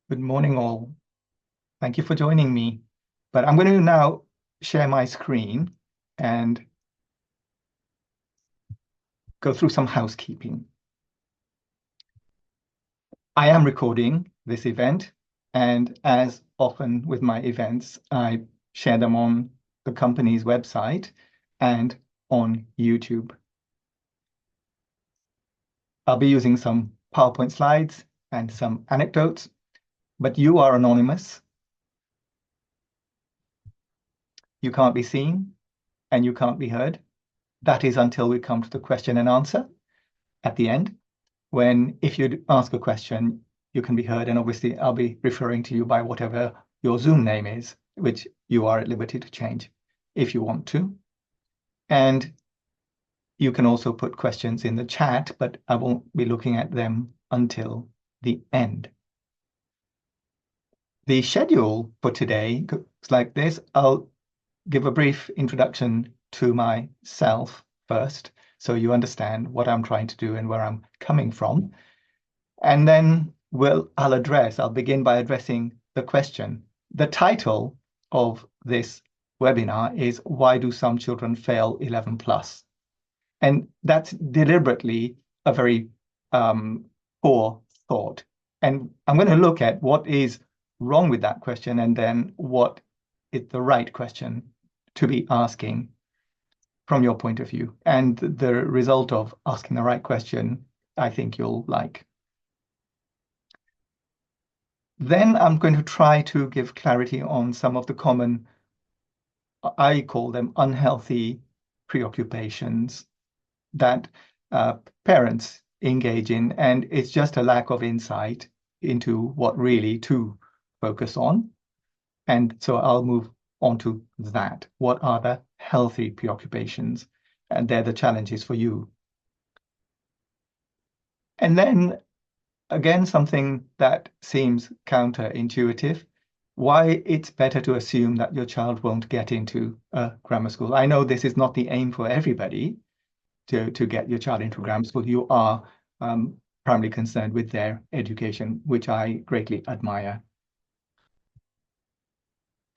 Good morning, all. Thank you for joining me. But I'm going to now share my screen and go through some housekeeping. I am recording this event, and as often with my events, I share them on the company's website and on YouTube. I'll be using some PowerPoint slides and some anecdotes, but you are anonymous. You can't be seen and you can't be heard. That is until we come to the question and answer at the end, when if you ask a question, you can be heard. And obviously, I'll be referring to you by whatever your Zoom name is, which you are at liberty to change if you want to. And you can also put questions in the chat, but I won't be looking at them until the end. The schedule for today goes like this. I'll give a brief introduction to myself first, so you understand what I'm trying to do and where I'm coming from. And then I'll begin by addressing the question. The title of this webinar is Why Do Some Children Fail 11 Plus? And that's deliberately a very poor thought. And I'm going to look at what is wrong with that question and then what is the right question to be asking from your point of view. And the result of asking the right question, I think you'll like. Then I'm going to try to give clarity on some of the common, I call them unhealthy preoccupations that parents engage in. And it's just a lack of insight into what really to focus on. And so I'll move on to that. What are the healthy preoccupations? And they're the challenges for you. And then again, something that seems counterintuitive, why it's better to assume that your child won't get into a grammar school. I know this is not the aim for everybody to get your child into grammar school. You are primarily concerned with their education, which I greatly admire.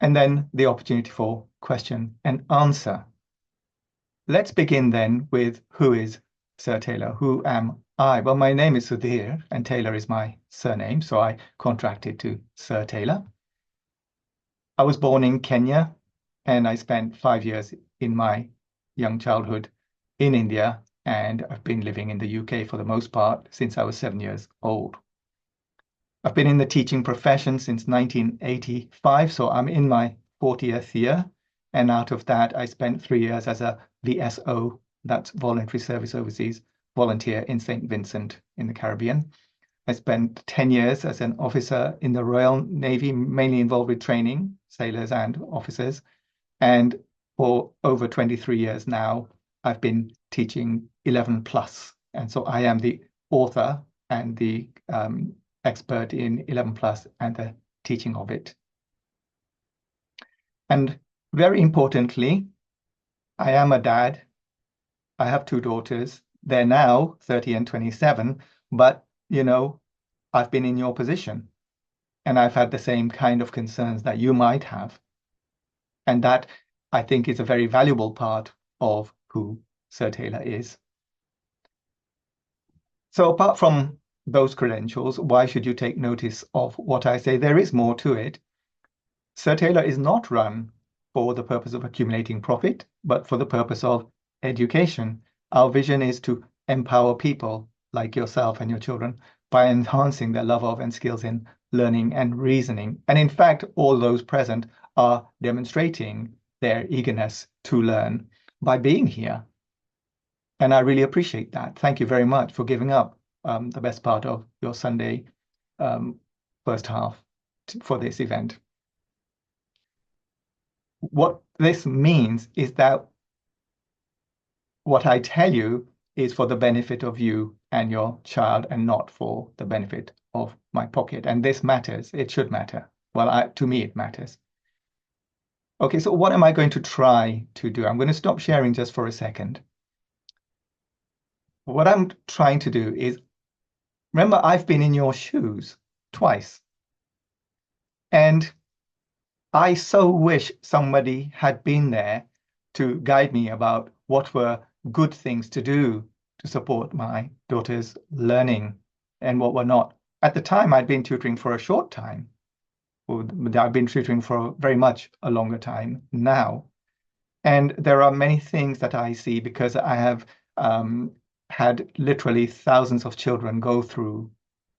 And then the opportunity for question and answer. Let's begin then with who is Sir Taylor? Who am I? Well, my name is Sudhir and Taylor is my surname, so I contracted to Sir Taylor. I was born in Kenya and I spent 5 years in my young childhood in India, and I've been living in the UK for the most part since I was 7 years old. I've been in the teaching profession since 1985, so I'm in my 40th year. And out of that, I spent 3 years as a VSO, that's Voluntary Service Overseas volunteer in St. Vincent in the Caribbean. I spent 10 years as an officer in the Royal Navy, mainly involved with training sailors and officers. And for over 23 years now, I've been teaching 11 plus. And so I am the author and the expert in 11 plus and the teaching of it. And very importantly, I am a dad. I have 2 daughters. They're now 30 and 27, but you know, I've been in your position and I've had the same kind of concerns that you might have. And that, I think, is a very valuable part of who Sir Taylor is. So apart from those credentials, why should you take notice of what I say? There is more to it. Sir Taylor is not run for the purpose of accumulating profit, but for the purpose of education. Our vision is to empower people like yourself and your children by enhancing their love of and skills in learning and reasoning. And in fact, all those present are demonstrating their eagerness to learn by being here. And I really appreciate that. Thank you very much for giving up the best part of your Sunday first half for this event. What this means is that what I tell you is for the benefit of you and your child and not for the benefit of my pocket. And this matters. It should matter. Well, to me, it matters. Okay, so what am I going to try to do? I'm going to stop sharing just for a second. What I'm trying to do is, remember, I've been in your shoes twice. And I so wish somebody had been there to guide me about what were good things to do to support my daughter's learning and what were not. At the time, I'd been tutoring for a short time. I've been tutoring for very much a longer time now. And there are many things that I see because I have had literally thousands of children go through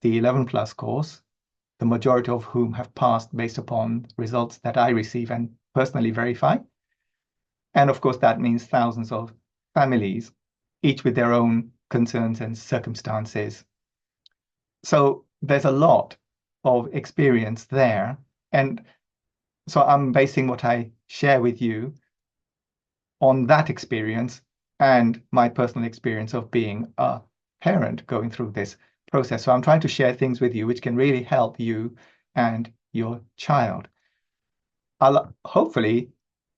the 11 plus course, the majority of whom have passed based upon results that I receive and personally verify. And of course, that means thousands of families, each with their own concerns and circumstances. So there's a lot of experience there. And so I'm basing what I share with you on that experience and my personal experience of being a parent going through this process. So I'm trying to share things with you which can really help you and your child. I'll hopefully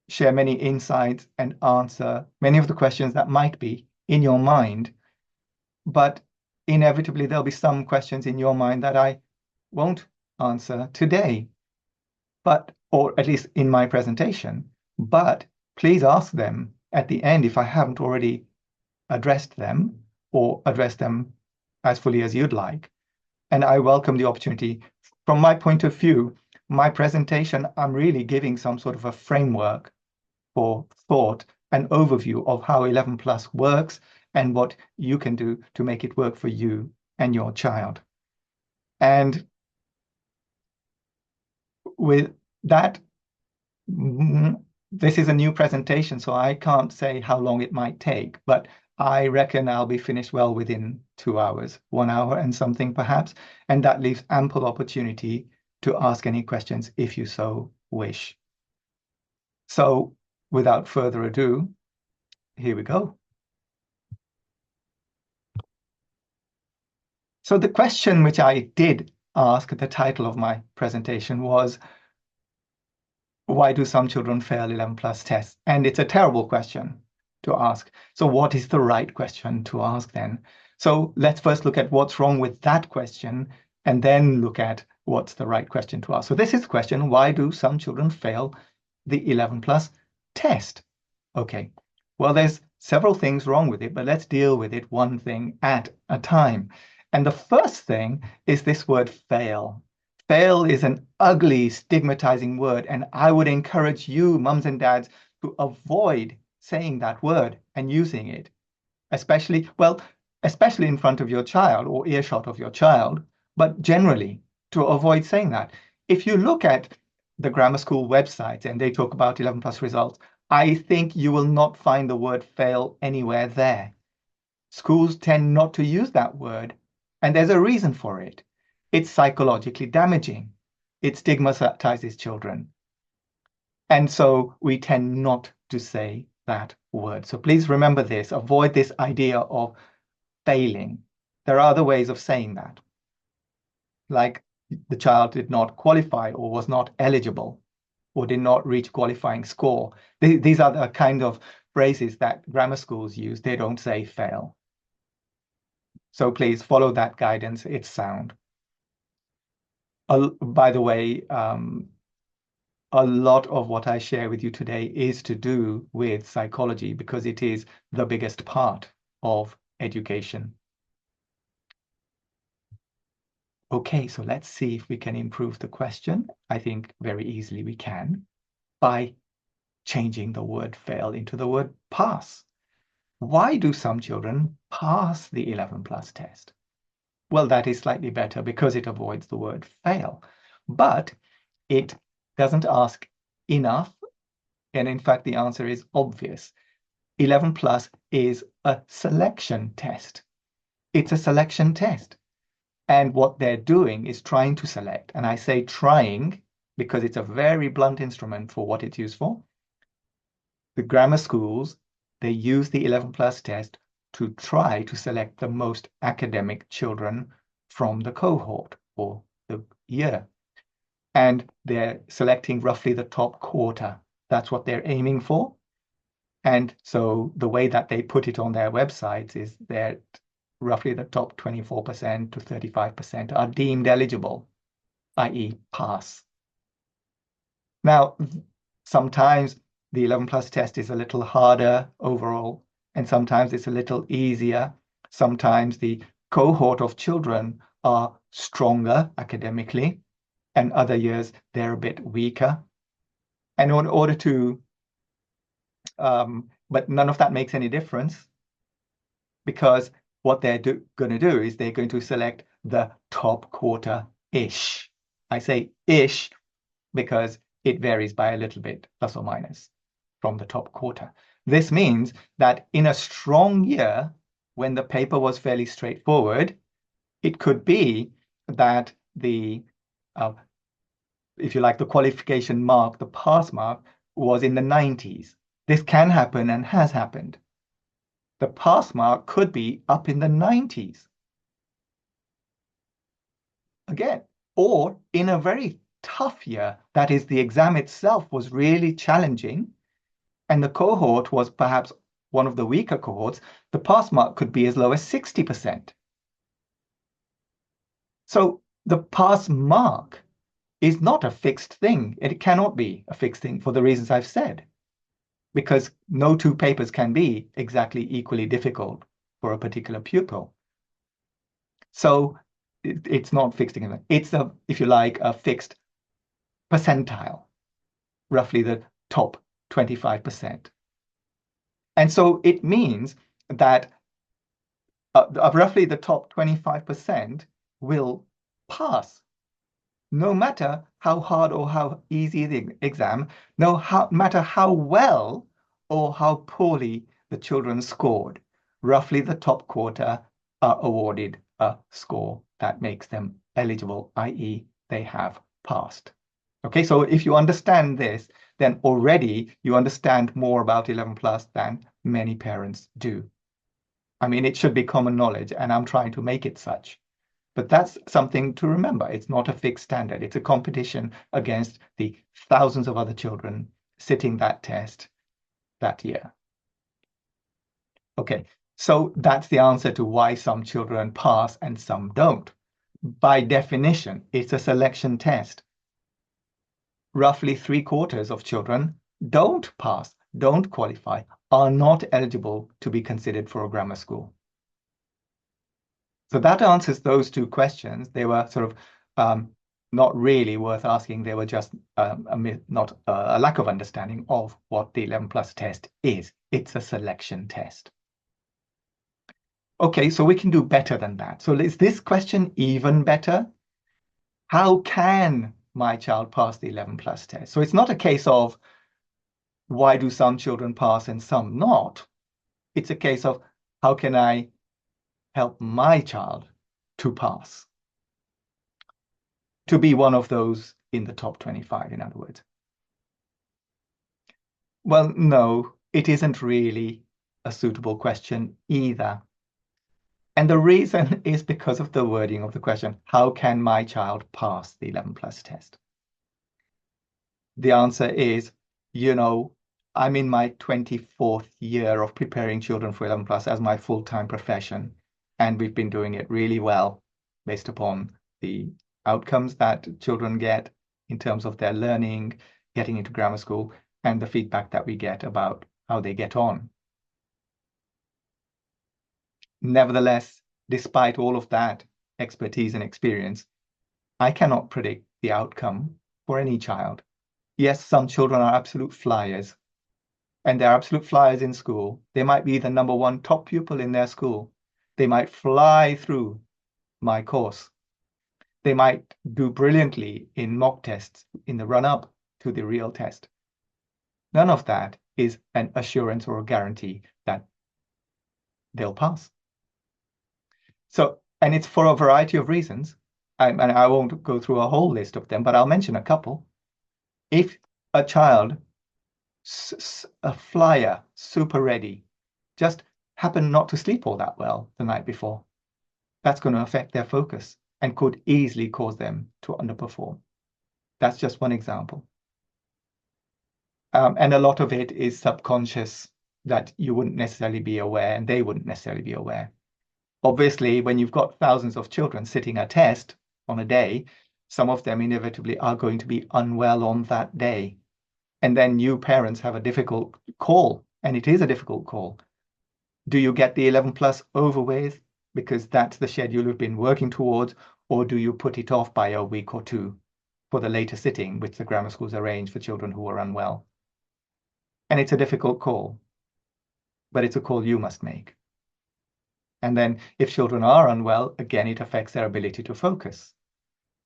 share many insights and answer many of the questions that might be in your mind, but inevitably there'll be some questions in your mind that I won't answer today, or at least in my presentation, but please ask them at the end if I haven't already addressed them or addressed them as fully as you'd like. And I welcome the opportunity. From my point of view, my presentation, I'm really giving some sort of a framework for thought, an overview of how 11 Plus works and what you can do to make it work for you and your child. And with that, this is a new presentation, so I can't say how long it might take, but I reckon I'll be finished well within 2 hours, 1 hour and something perhaps, and that leaves ample opportunity to ask any questions if you so wish. So without further ado, here we go. So the question which I did ask at the title of my presentation was, why do some children fail 11 plus tests? And it's a terrible question to ask. So what is the right question to ask then? So let's first look at what's wrong with that question and then look at what's the right question to ask. So this is the question, why do some children fail the 11 plus test? Okay, well, there's several things wrong with it, but let's deal with it one thing at a time. And the first thing is this word fail. Fail is an ugly, stigmatizing word, and I would encourage you, mums and dads, to avoid saying that word and using it, especially in front of your child or earshot of your child, but generally to avoid saying that. If you look at the grammar school website and they talk about 11 plus results, I think you will not find the word fail anywhere there. Schools tend not to use that word, and there's a reason for it. It's psychologically damaging. It stigmatizes children. And so we tend not to say that word. So please remember this. Avoid this idea of failing. There are other ways of saying that, like the child did not qualify or was not eligible or did not reach qualifying score. These are the kind of phrases that grammar schools use. They don't say fail. So please follow that guidance. It's sound. By the way, a lot of what I share with you today is to do with psychology because it is the biggest part of education. Okay, so let's see if we can improve the question. I think very easily we can by changing the word fail into the word pass. Why do some children pass the 11 plus test? Well, that is slightly better because it avoids the word fail, but it doesn't ask enough. And in fact, the answer is obvious. 11 plus is a selection test. It's a selection test. And what they're doing is trying to select. And I say trying because it's a very blunt instrument for what it's used for. The grammar schools, they use the 11 plus test to try to select the most academic children from the cohort or the year. And they're selecting roughly the top quarter. That's what they're aiming for. And so the way that they put it on their websites is that roughly the top 24% to 35% are deemed eligible, i.e. pass. Now, sometimes the 11 plus test is a little harder overall, and sometimes it's a little easier. Sometimes the cohort of children are stronger academically, and other years they're a bit weaker. And in order to, but none of that makes any difference, because what they're going to do is they're going to select the top quarter-ish. I say ish because it varies by a little bit, plus or minus, from the top quarter. This means that in a strong year, when the paper was fairly straightforward, it could be that the, if you like, the qualification mark, the pass mark, was in the 90s. This can happen and has happened. The pass mark could be up in the 90s. Again, or in a very tough year, that is, the exam itself was really challenging, and the cohort was perhaps one of the weaker cohorts, the pass mark could be as low as 60%. So the pass mark is not a fixed thing. It cannot be a fixed thing for the reasons I've said, because no two papers can be exactly equally difficult for a particular pupil. So it's not fixed. It's a, if you like, a fixed percentile, roughly the top 25%. And so it means that roughly the top 25% will pass, no matter how hard or how easy the exam, no matter how well or how poorly the children scored. Roughly the top quarter are awarded a score that makes them eligible, i.e. they have passed. Okay, so if you understand this, then already you understand more about 11 plus than many parents do. I mean, it should be common knowledge, and I'm trying to make it such. But that's something to remember. It's not a fixed standard. It's a competition against the thousands of other children sitting that test that year. Okay, so that's the answer to why some children pass and some don't. By definition, it's a selection test. Roughly 3/4 of children don't pass, don't qualify, are not eligible to be considered for a grammar school. So that answers those two questions. They were sort of not really worth asking. They were just not a lack of understanding of what the 11 plus test is. It's a selection test. Okay, so we can do better than that. So is this question even better? How can my child pass the 11 plus test? So it's not a case of why do some children pass and some not? It's a case of how can I help my child to pass? To be one of those in the top 25, in other words. Well, no, it isn't really a suitable question either. And the reason is because of the wording of the question, how can my child pass the 11 plus test? The answer is, you know, I'm in my 24th year of preparing children for 11 plus as my full-time profession, and we've been doing it really well based upon the outcomes that children get in terms of their learning, getting into grammar school, and the feedback that we get about how they get on. Nevertheless, despite all of that expertise and experience, I cannot predict the outcome for any child. Yes, some children are absolute flyers, and they're absolute flyers in school. They might be the #1 top pupil in their school. They might fly through my course. They might do brilliantly in mock tests in the run-up to the real test. None of that is an assurance or a guarantee that they'll pass. So, and it's for a variety of reasons. And I won't go through a whole list of them, but I'll mention a couple. If a child, a flyer, super ready, just happened not to sleep all that well the night before, that's going to affect their focus and could easily cause them to underperform. That's just one example. And a lot of it is subconscious that you wouldn't necessarily be aware and they wouldn't necessarily be aware. Obviously, when you've got thousands of children sitting a test on a day, some of them inevitably are going to be unwell on that day. And then you parents have a difficult call, and it is a difficult call. Do you get the 11 plus over with because that's the schedule you've been working towards, or do you put it off by a week or two for the later sitting, which the grammar schools arrange for children who are unwell? And it's a difficult call, but it's a call you must make. And then if children are unwell, again, it affects their ability to focus.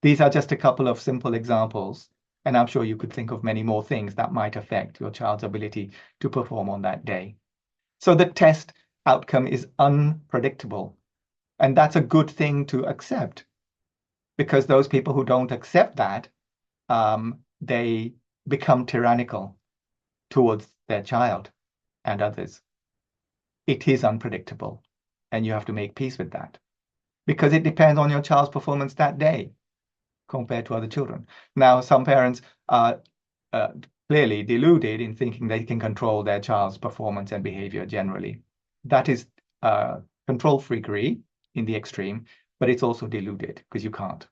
These are just a couple of simple examples, and I'm sure you could think of many more things that might affect your child's ability to perform on that day. So the test outcome is unpredictable, and that's a good thing to accept, because those people who don't accept that, they become tyrannical towards their child and others. It is unpredictable, and you have to make peace with that, because it depends on your child's performance that day compared to other children. Now, some parents are clearly deluded in thinking they can control their child's performance and behavior generally. That is control freakery in the extreme, but it's also deluded because you can't.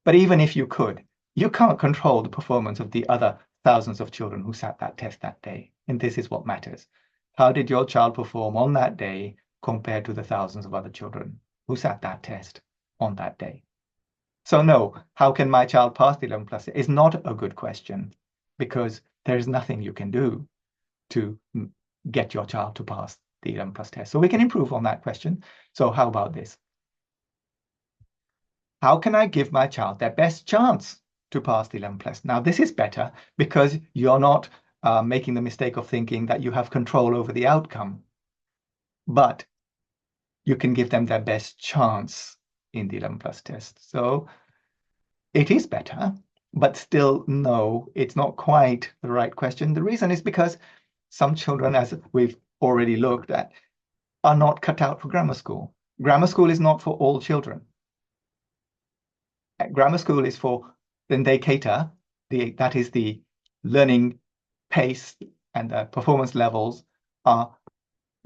But even if you could, you can't control the performance of the other thousands of children who sat that test that day. And this is what matters. How did your child perform on that day compared to the thousands of other children who sat that test on that day? So no, how can my child pass the 11 plus is not a good question, because there is nothing you can do to get your child to pass the 11 plus test. So we can improve on that question. So how about this? How can I give my child their best chance to pass the 11 plus? Now, this is better because you're not making the mistake of thinking that you have control over the outcome, but you can give them their best chance in the 11 plus test. So it is better, but still, no, it's not quite the right question. The reason is because some children, as we've already looked at, are not cut out for grammar school. Grammar school is not for all children. Grammar school is for, then they cater, that is the learning pace and the performance levels are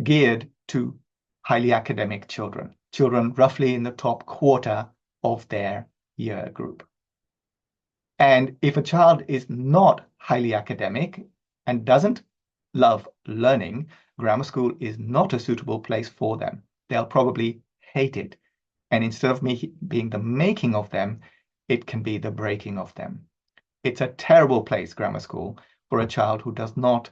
geared to highly academic children, children roughly in the top quarter of their year group. And if a child is not highly academic and doesn't love learning, grammar school is not a suitable place for them. They'll probably hate it. And instead of being the making of them, it can be the breaking of them. It's a terrible place, grammar school, for a child who does not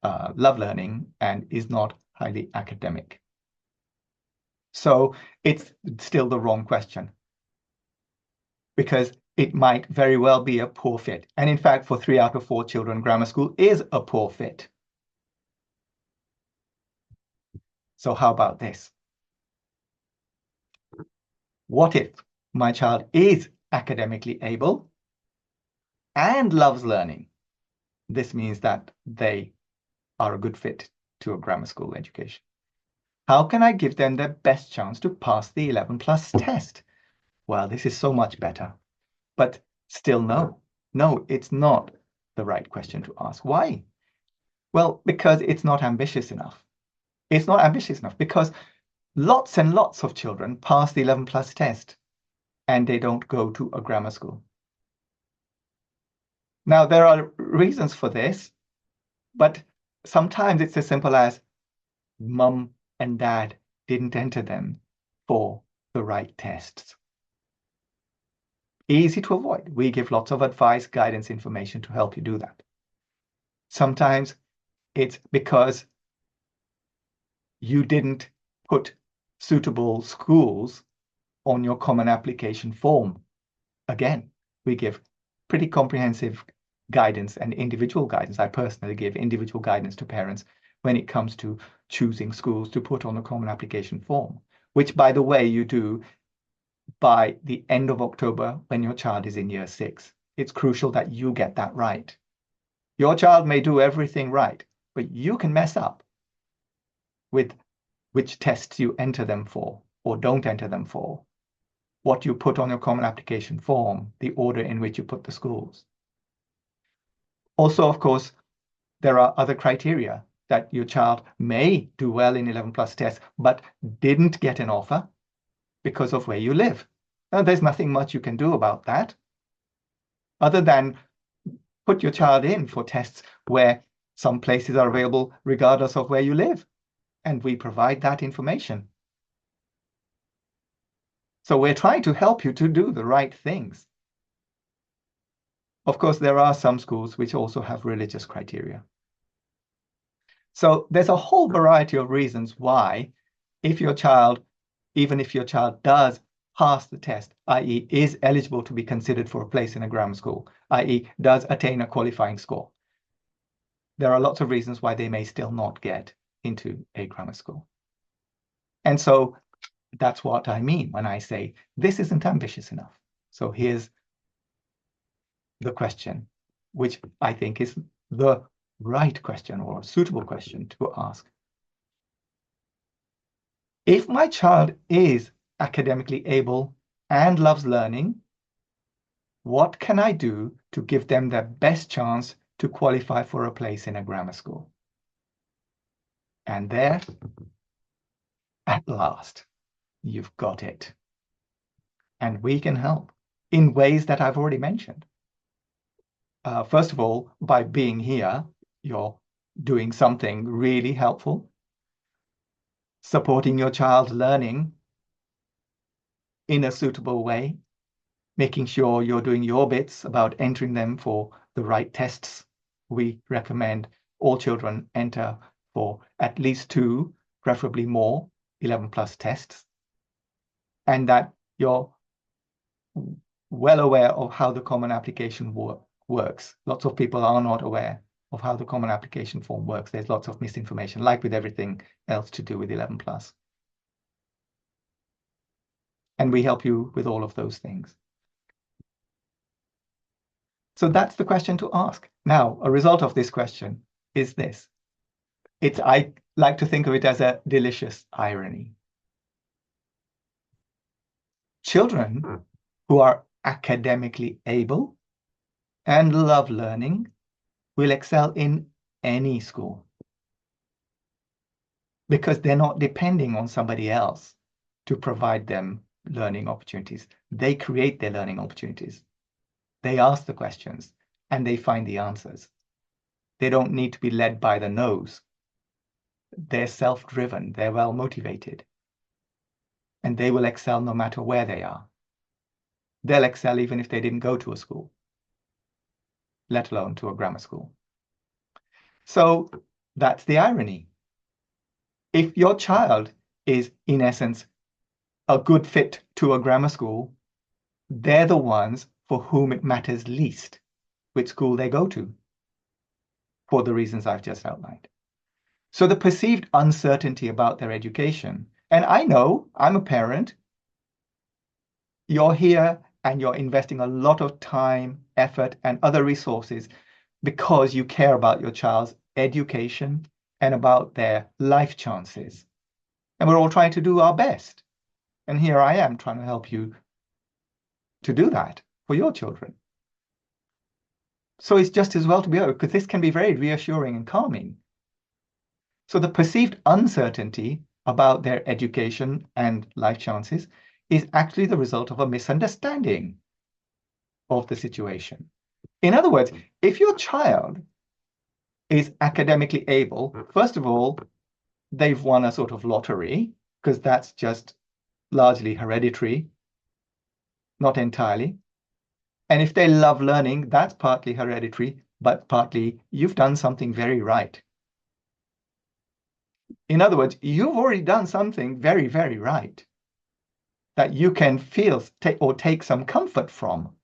love learning and is not highly academic. So it's still the wrong question, because it might very well be a poor fit. And in fact, for 3 out of 4 children, grammar school is a poor fit. So how about this? What if my child is academically able and loves learning? This means that they are a good fit to a grammar school education. How can I give them their best chance to pass the 11 plus test? Well, this is so much better, but still no, it's not the right question to ask. Why? Well, because it's not ambitious enough. It's not ambitious enough because lots and lots of children pass the 11 plus test and they don't go to a grammar school. Now, there are reasons for this, but sometimes it's as simple as mum and dad didn't enter them for the right tests. Easy to avoid. We give lots of advice, guidance, information to help you do that. Sometimes it's because you didn't put suitable schools on your common application form. Again, we give pretty comprehensive guidance and individual guidance. I personally give individual guidance to parents when it comes to choosing schools to put on a common application form, which, by the way, you do by the end of October when your child is in year 6. It's crucial that you get that right. Your child may do everything right, but you can mess up with which tests you enter them for or don't enter them for, what you put on your common application form, the order in which you put the schools. Also, of course, there are other criteria that your child may do well in 11 plus tests, but didn't get an offer because of where you live. Now, there's nothing much you can do about that other than put your child in for tests where some places are available regardless of where you live. And we provide that information. So we're trying to help you to do the right things. Of course, there are some schools which also have religious criteria. So there's a whole variety of reasons why, even if your child does pass the test, i.e. is eligible to be considered for a place in a grammar school, i.e. does attain a qualifying score, there are lots of reasons why they may still not get into a grammar school. And so that's what I mean when I say this isn't ambitious enough. So here's the question, which I think is the right question or a suitable question to ask. If my child is academically able and loves learning, what can I do to give them the best chance to qualify for a place in a grammar school? And there, at last, you've got it. And we can help in ways that I've already mentioned. First of all, by being here, you're doing something really helpful, supporting your child's learning in a suitable way, making sure you're doing your bits about entering them for the right tests. We recommend all children enter for at least 2, preferably more, 11+ tests, and that you're well aware of how the Common Application works. Lots of people are not aware of how the Common Application Form works. There's lots of misinformation, like with everything else to do with 11+. And we help you with all of those things. So that's the question to ask. Now, a result of this question is this. I like to think of it as a delicious irony. Children who are academically able and love learning will excel in any school because they're not depending on somebody else to provide them learning opportunities. They create their learning opportunities. They ask the questions and they find the answers. They don't need to be led by the nose. They're self-driven, they're well-motivated, and they will excel no matter where they are. They'll excel even if they didn't go to a school, let alone to a grammar school. So that's the irony. If your child is, in essence, a good fit to a grammar school, they're the ones for whom it matters least which school they go to, for the reasons I've just outlined. So the perceived uncertainty about their education, and I know, I'm a parent, you're here and you're investing a lot of time, effort, and other resources because you care about your child's education and about their life chances. And we're all trying to do our best. And here I am trying to help you to do that for your children. So it's just as well to be over, because this can be very reassuring and calming. So the perceived uncertainty about their education and life chances is actually the result of a misunderstanding of the situation. In other words, if your child is academically able, first of all, they've won a sort of lottery, because that's just largely hereditary, not entirely. And if they love learning, that's partly hereditary, but partly you've done something very right. In other words, you've already done something very, very right that you can feel or take some comfort from.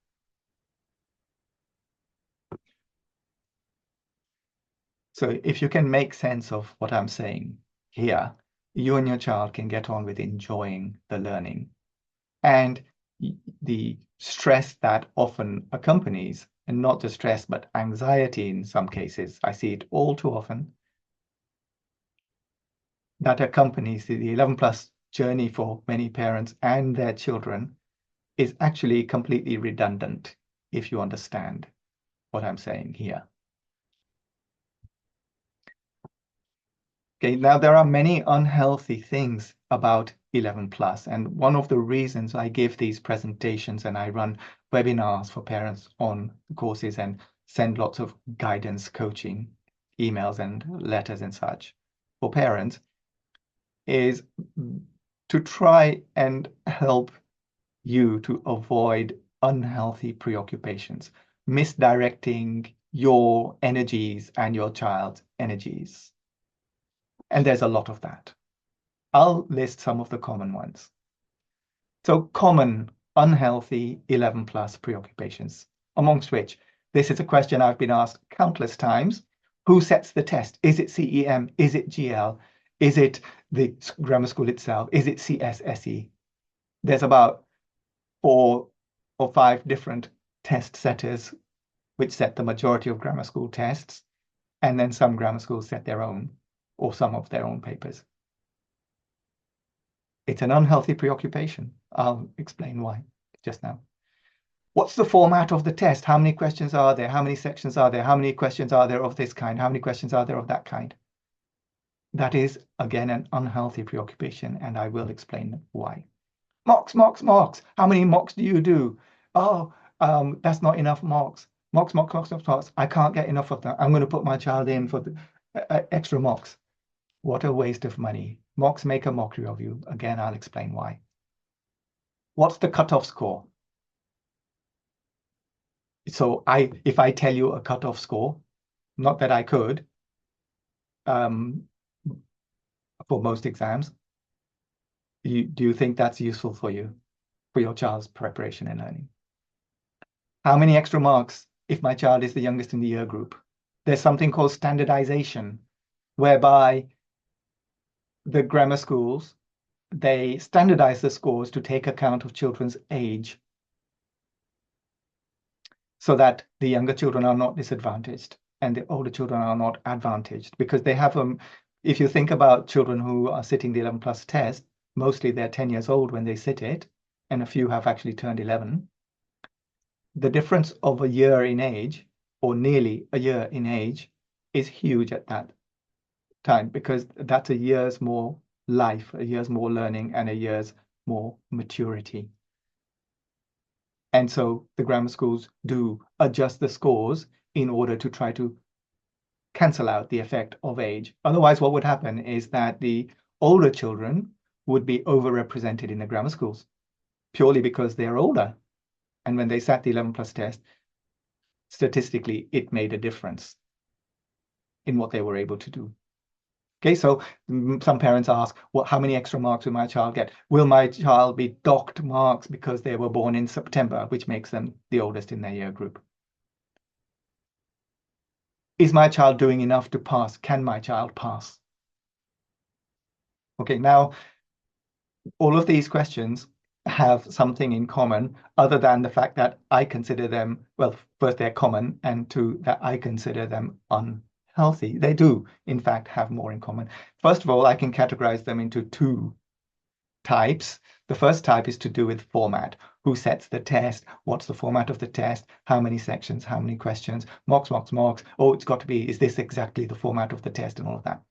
So if you can make sense of what I'm saying here, you and your child can get on with enjoying the learning. And the stress that often accompanies, and not just stress, but anxiety in some cases, I see it all too often, that accompanies the 11+ journey for many parents and their children is actually completely redundant if you understand what I'm saying here. Okay, now there are many unhealthy things about 11 plus. And one of the reasons I give these presentations and I run webinars for parents on courses and send lots of guidance, coaching, emails and letters and such for parents is to try and help you to avoid unhealthy preoccupations, misdirecting your energies and your child's energies. And there's a lot of that. I'll list some of the common ones. So common unhealthy 11 plus preoccupations, amongst which this is a question I've been asked countless times. Who sets the test? Is it CEM? Is it GL? Is it the grammar school itself? Is it CSSE? There's about 4 or 5 different test setters which set the majority of grammar school tests, and then some grammar schools set their own or some of their own papers. It's an unhealthy preoccupation. I'll explain why just now. What's the format of the test? How many questions are there? How many sections are there? How many questions are there of this kind? How many questions are there of that kind? That is, again, an unhealthy preoccupation, and I will explain why. Mocks, mocks, mocks. How many mocks do you do? Oh, that's not enough mocks. Mocks, mocks, mocks, mocks, mocks. I can't get enough of that. I'm going to put my child in for the extra mocks. What a waste of money. Mocks make a mockery of you. Again, I'll explain why. What's the cutoff score? So if I tell you a cutoff score, not that I could, for most exams, do you think that's useful for you, for your child's preparation and learning? How many extra marks if my child is the youngest in the year group? There's something called standardization, whereby the grammar schools, they standardize the scores to take account of children's age so that the younger children are not disadvantaged and the older children are not advantaged, because they have if you think about children who are sitting the 11 plus test, mostly they're 10 years old when they sit it, and a few have actually turned 11. The difference of a year in age, or nearly a year in age, is huge at that time, because that's a year's more life, a year's more learning, and a year's more maturity. And so the grammar schools do adjust the scores in order to try to cancel out the effect of age. Otherwise, what would happen is that the older children would be overrepresented in the grammar schools purely because they're older. And when they sat the 11 plus test, statistically, it made a difference in what they were able to do. Okay, so some parents ask, well, how many extra marks will my child get? Will my child be docked marks because they were born in September, which makes them the oldest in their year group? Is my child doing enough to pass? Can my child pass? Okay, now, all of these questions have something in common other than the fact that I consider them, well, first, they're common, and two, that I consider them unhealthy. They do, in fact, have more in common. First of all, I can categorize them into 2 types. The first type is to do with format. Who sets the test? What's the format of the test? How many sections? How many questions? Mocks, mocks, mocks. Oh, it's got to be, is this exactly the format of the test, and all of that.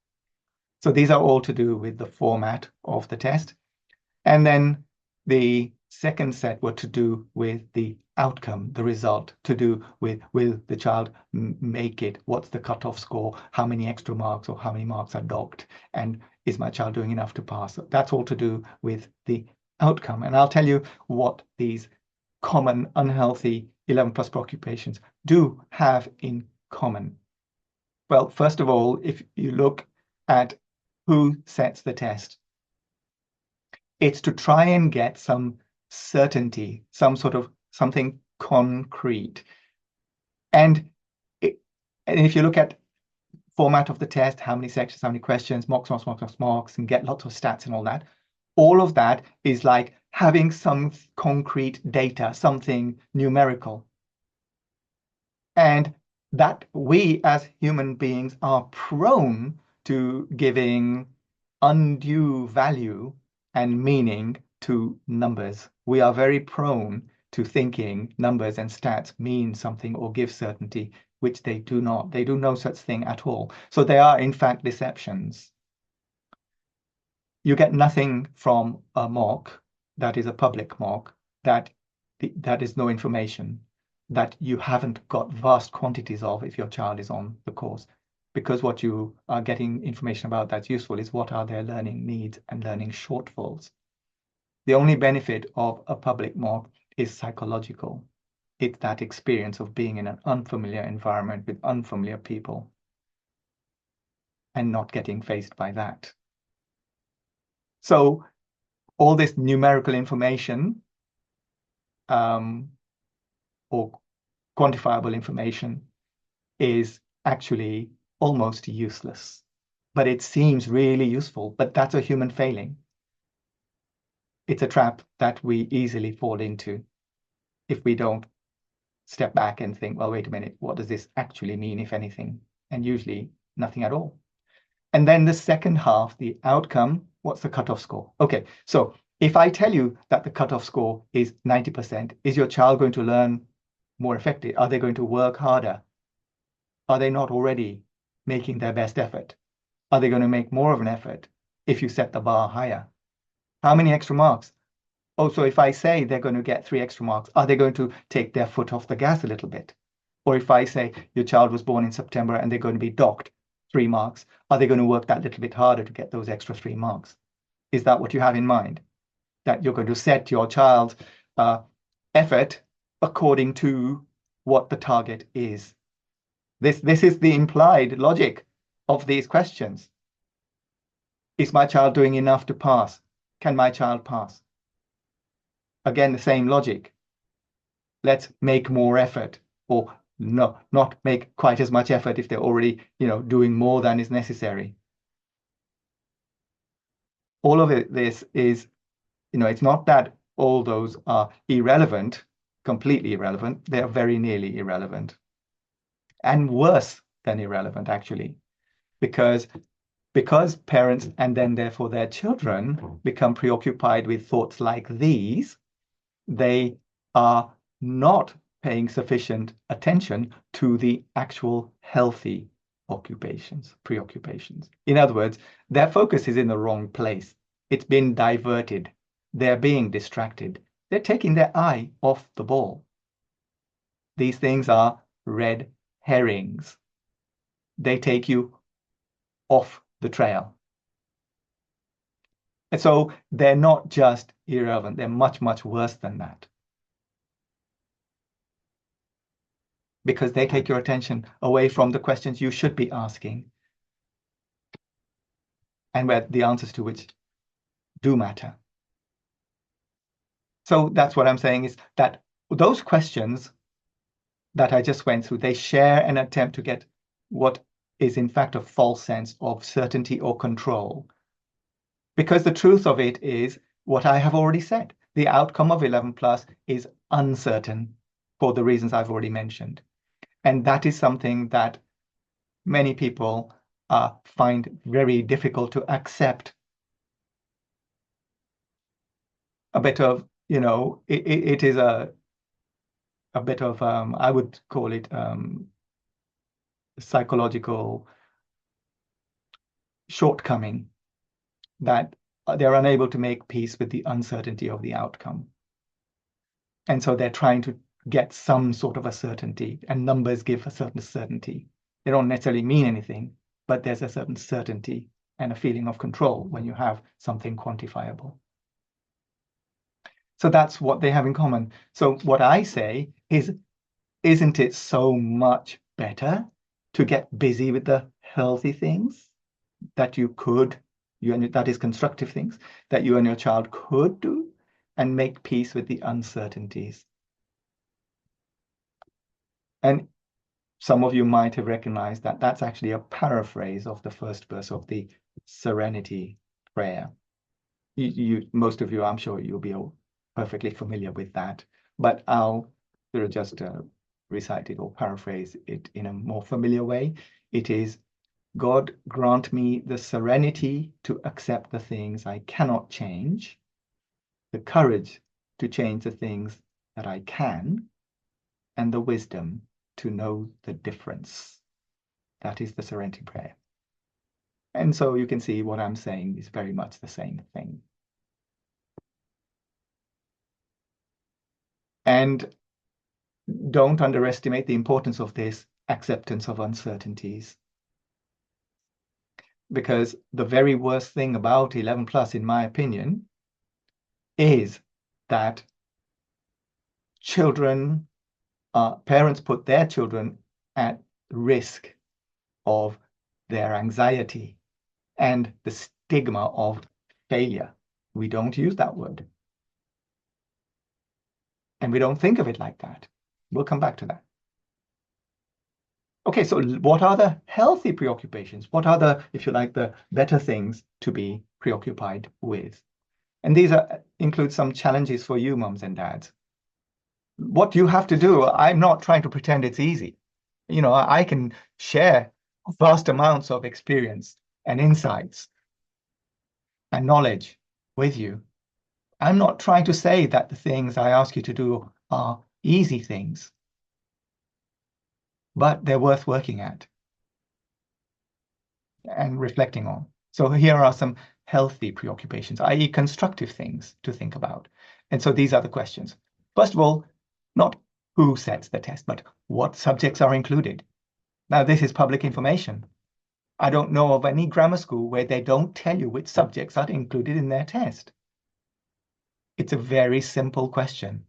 So these are all to do with the format of the test. And then the second set were to do with the outcome, the result, to do with, will the child make it? What's the cutoff score? How many extra marks or how many marks are docked? And is my child doing enough to pass? That's all to do with the outcome. And I'll tell you what these common unhealthy 11 plus preoccupations do have in common. Well, first of all, if you look at who sets the test, it's to try and get some certainty, some sort of something concrete. And if you look at format of the test, how many sections, how many questions, mocks, mocks, mocks, mocks, mocks, and get lots of stats and all of that is like having some concrete data, something numerical. And that we as human beings are prone to giving undue value and meaning to numbers. We are very prone to thinking numbers and stats mean something or give certainty, which they do not. They do no such thing at all. So they are, in fact, deceptions. you get nothing from a MOOC that is a public MOOC that is no information that you haven't got vast quantities of if your child is on the course. Because what you are getting information about that's useful is what are their learning needs and learning shortfalls. The only benefit of a public MOOC is psychological. It's that experience of being in an unfamiliar environment with unfamiliar people and not getting faced by that. So all this numerical information or quantifiable information is actually almost useless, but it seems really useful. But that's a human failing. It's a trap that we easily fall into if we don't step back and think, well, wait a minute, what does this actually mean, if anything? And usually nothing at all. And then the second half, the outcome, what's the cutoff score? Okay, so if I tell you that the cutoff score is 90%, is your child going to learn more effectively? Are they going to work harder? Are they not already making their best effort? Are they going to make more of an effort if you set the bar higher? How many extra marks? Oh, so if I say they're going to get 3 extra marks, are they going to take their foot off the gas a little bit? Or if I say your child was born in September and they're going to be docked 3 marks, are they going to work that little bit harder to get those extra 3 marks? Is that what you have in mind? That you're going to set your child's effort according to what the target is? This is the implied logic of these questions. Is my child doing enough to pass? Can my child pass? Again, the same logic. Let's make more effort, or no, not make quite as much effort if they're already, doing more than is necessary. All of this is, it's not that all those are irrelevant, completely irrelevant. They are very nearly irrelevant, and worse than irrelevant, actually, because parents and then therefore their children become preoccupied with thoughts like these, they are not paying sufficient attention to the actual healthy preoccupations. In other words, their focus is in the wrong place. It's been diverted. They're being distracted. They're taking their eye off the ball. These things are red herrings. They take you off the trail. And so they're not just irrelevant, they're much, much worse than that. Because they take your attention away from the questions you should be asking, and where the answers to which do matter. So that's what I'm saying, is that those questions that I just went through, they share an attempt to get what is in fact a false sense of certainty or control. Because the truth of it is what I have already said. The outcome of 11 plus is uncertain for the reasons I've already mentioned. And that is something that many people find very difficult to accept. A bit of, it is a bit of, I would call it psychological shortcoming, that they're unable to make peace with the uncertainty of the outcome. And so they're trying to get some sort of a certainty, and numbers give a certain certainty. They don't necessarily mean anything, but there's a certain certainty and a feeling of control when you have something quantifiable. So that's what they have in common. So what I say is, isn't it so much better to get busy with the healthy things that that is constructive things that you and your child could do, and make peace with the uncertainties? And some of you might have recognized that that's actually a paraphrase of the first verse of the Serenity Prayer. Most of you, I'm sure you'll be all perfectly familiar with that, but I'll just recite it or paraphrase it in a more familiar way. It is, God grant me the serenity to accept the things I cannot change, the courage to change the things that I can, and the wisdom to know the difference. That is the Serenity Prayer. And so you can see what I'm saying is very much the same thing. And don't underestimate the importance of this acceptance of uncertainties. Because the very worst thing about 11 plus, in my opinion, is that parents put their children at risk of their anxiety and the stigma of failure. We don't use that word. And we don't think of it like that. We'll come back to that. Okay, so what are the healthy preoccupations? What are the, if you like, the better things to be preoccupied with? And these include some challenges for you, mums and dads. What you have to do, I'm not trying to pretend it's easy. You know, I can share vast amounts of experience and insights and knowledge with you. I'm not trying to say that the things I ask you to do are easy things, but they're worth working at and reflecting on. So here are some healthy preoccupations, i.e. constructive things to think about. And so these are the questions. First of all, not who sets the test, but what subjects are included. Now, this is public information. I don't know of any grammar school where they don't tell you which subjects are included in their test. It's a very simple question,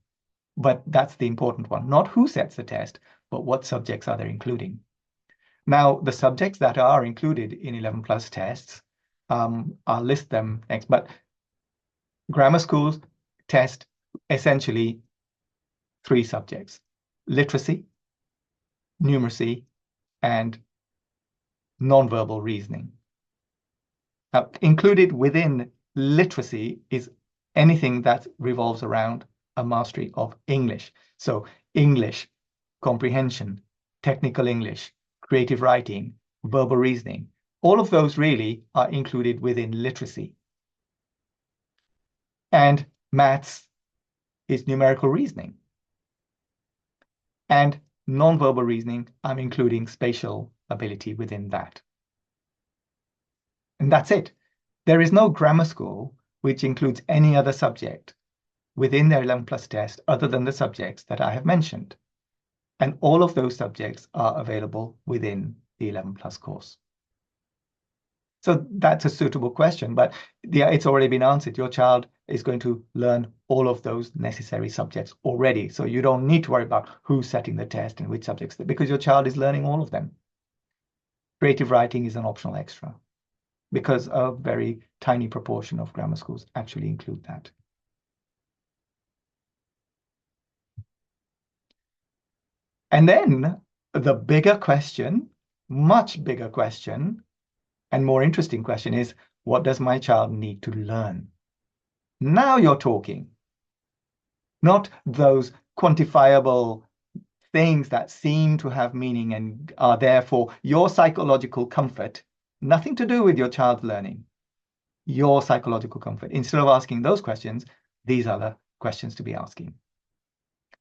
but that's the important one. Not who sets the test, but what subjects are they including. Now, the subjects that are included in 11 plus tests, I'll list them next, but grammar schools test essentially 3 subjects: literacy, numeracy, and nonverbal reasoning. Now, included within literacy is anything that revolves around a mastery of English. So English, comprehension, technical English, creative writing, verbal reasoning, all of those really are included within literacy. And maths is numerical reasoning. And nonverbal reasoning, I'm including spatial ability within that. And that's it. There is no grammar school which includes any other subject within their 11 plus test other than the subjects that I have mentioned. And all of those subjects are available within the 11 plus course. So that's a suitable question, but it's already been answered. Your child is going to learn all of those necessary subjects already. So you don't need to worry about who's setting the test and which subjects, because your child is learning all of them. Creative writing is an optional extra, because a very tiny proportion of grammar schools actually include that. And then the bigger question, much bigger question, and more interesting question is, what does my child need to learn? Now you're talking. Not those quantifiable things that seem to have meaning and are there for your psychological comfort. Nothing to do with your child's learning. Your psychological comfort. Instead of asking those questions, these are the questions to be asking.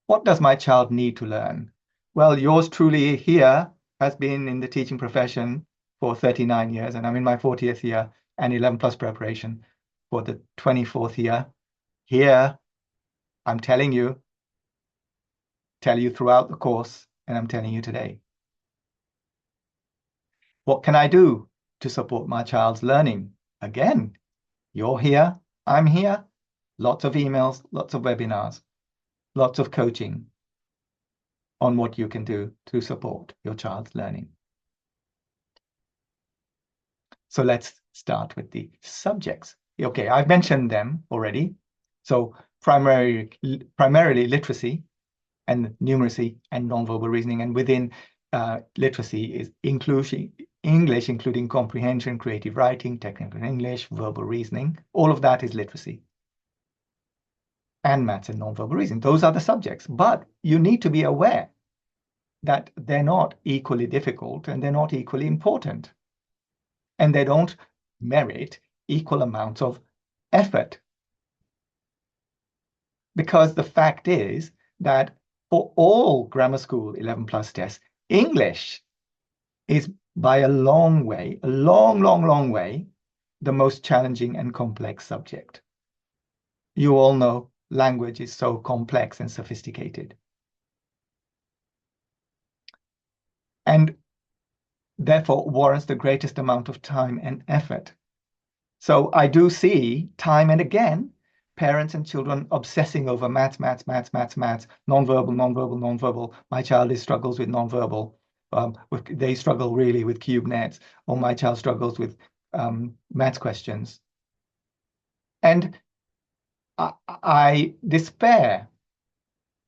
What does my child need to learn? Well, yours truly here has been in the teaching profession for 39 years, and I'm in my 40th year and 11 plus preparation for the 24th year. Here, I'm telling you, tell you throughout the course, and I'm telling you today. What can I do to support my child's learning? Again, you're here, I'm here, lots of emails, lots of webinars, lots of coaching on what you can do to support your child's learning. So let's start with the subjects. Okay, I've mentioned them already. So primarily literacy and numeracy and nonverbal reasoning. And within literacy is English, including comprehension, creative writing, technical English, verbal reasoning. All of that is literacy. And maths and nonverbal reasoning. Those are the subjects. But you need to be aware that they're not equally difficult and they're not equally important. And they don't merit equal amounts of effort. Because the fact is that for all grammar school 11 plus tests, English is by a long way, a long, long, long way, the most challenging and complex subject. You all know language is so complex and sophisticated. And therefore warrants the greatest amount of time and effort. So I do see time and again parents and children obsessing over maths, nonverbal, nonverbal, nonverbal. My child struggles with nonverbal. They struggle really with CubeNets, or my child struggles with maths questions. And I despair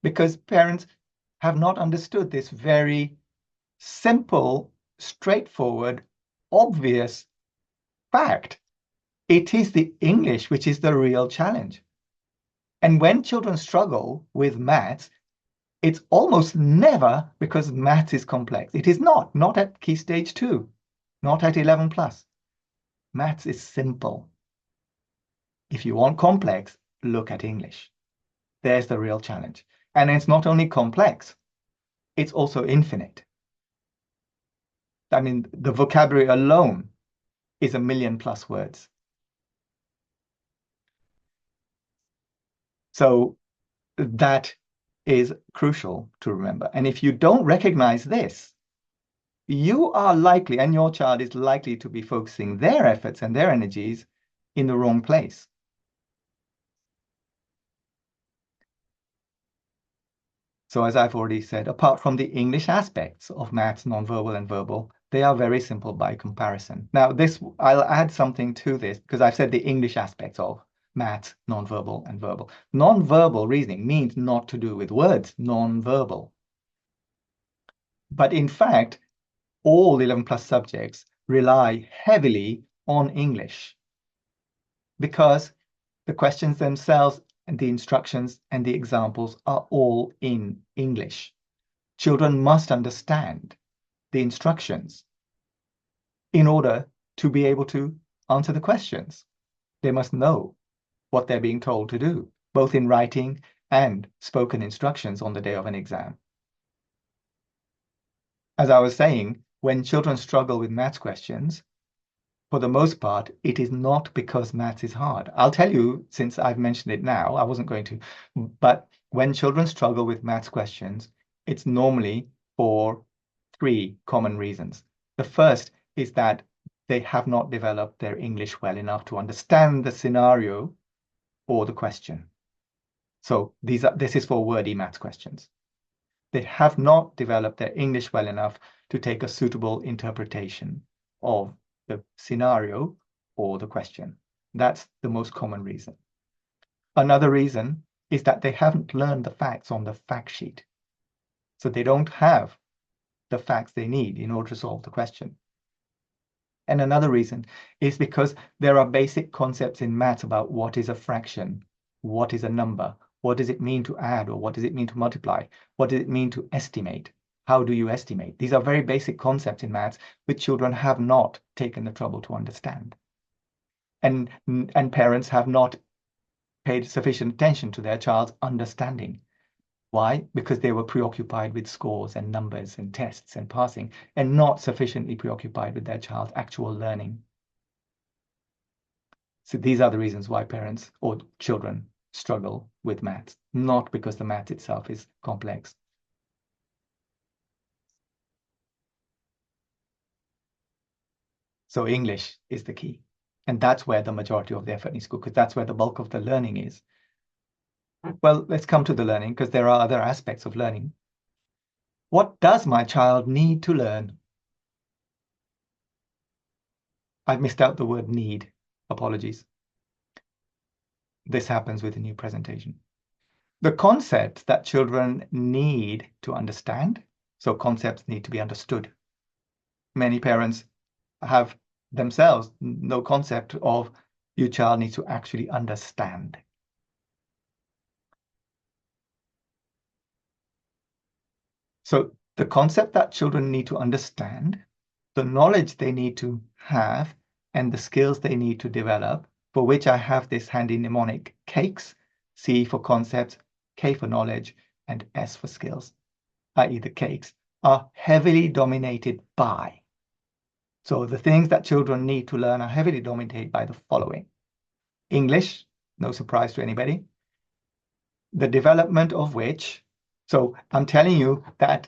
because parents have not understood this very simple, straightforward, obvious fact. It is the English which is the real challenge. And when children struggle with maths, it's almost never because maths is complex. It is not at Key Stage 2, not at 11 plus. Maths is simple. If you want complex, look at English. There's the real challenge. And it's not only complex, it's also infinite. I mean, the vocabulary alone is 1 million plus words. So that is crucial to remember. And if you don't recognize this, you are likely, and your child is likely to be focusing their efforts and their energies in the wrong place. So as I've already said, apart from the English aspects of maths, nonverbal and verbal, they are very simple by comparison. Now, I'll add something to this because I've said the English aspects of maths, nonverbal and verbal. Nonverbal reasoning means not to do with words, nonverbal. But in fact, all 11 plus subjects rely heavily on English because the questions themselves and the instructions and the examples are all in English. Children must understand the instructions in order to be able to answer the questions. They must know what they're being told to do, both in writing and spoken instructions on the day of an exam. As I was saying, when children struggle with maths questions, for the most part, it is not because maths is hard. I'll tell you, since I've mentioned it now, I wasn't going to, but when children struggle with maths questions, it's normally for 3 common reasons. The first is that they have not developed their English well enough to understand the scenario or the question. So this is for wordy maths questions. They have not developed their English well enough to take a suitable interpretation of the scenario or the question. That's the most common reason. Another reason is that they haven't learned the facts on the fact sheet. So they don't have the facts they need in order to solve the question. And another reason is because there are basic concepts in maths about what is a fraction, what is a number, what does it mean to add, or what does it mean to multiply, what does it mean to estimate. How do you estimate? These are very basic concepts in maths which children have not taken the trouble to understand. And parents have not paid sufficient attention to their child's understanding. Why? Because they were preoccupied with scores and numbers and tests and passing, and not sufficiently preoccupied with their child's actual learning. So these are the reasons why parents or children struggle with maths, not because the math itself is complex. So English is the key. And that's where the majority of the effort needs to go, because that's where the bulk of the learning is. Well, let's come to the learning, because there are other aspects of learning. What does my child need to learn? I've missed out the word need. Apologies. This happens with a new presentation. The concepts that children need to understand, so concepts need to be understood. Many parents have themselves no concept of your child needs to actually understand. So the concept that children need to understand, the knowledge they need to have, and the skills they need to develop, for which I have this handy mnemonic CAKES, C for concepts, K for knowledge, and S for skills, i.e. the CAKES, are heavily dominated by So the things that children need to learn are heavily dominated by the following. English, no surprise to anybody. The development of which, so I'm telling you that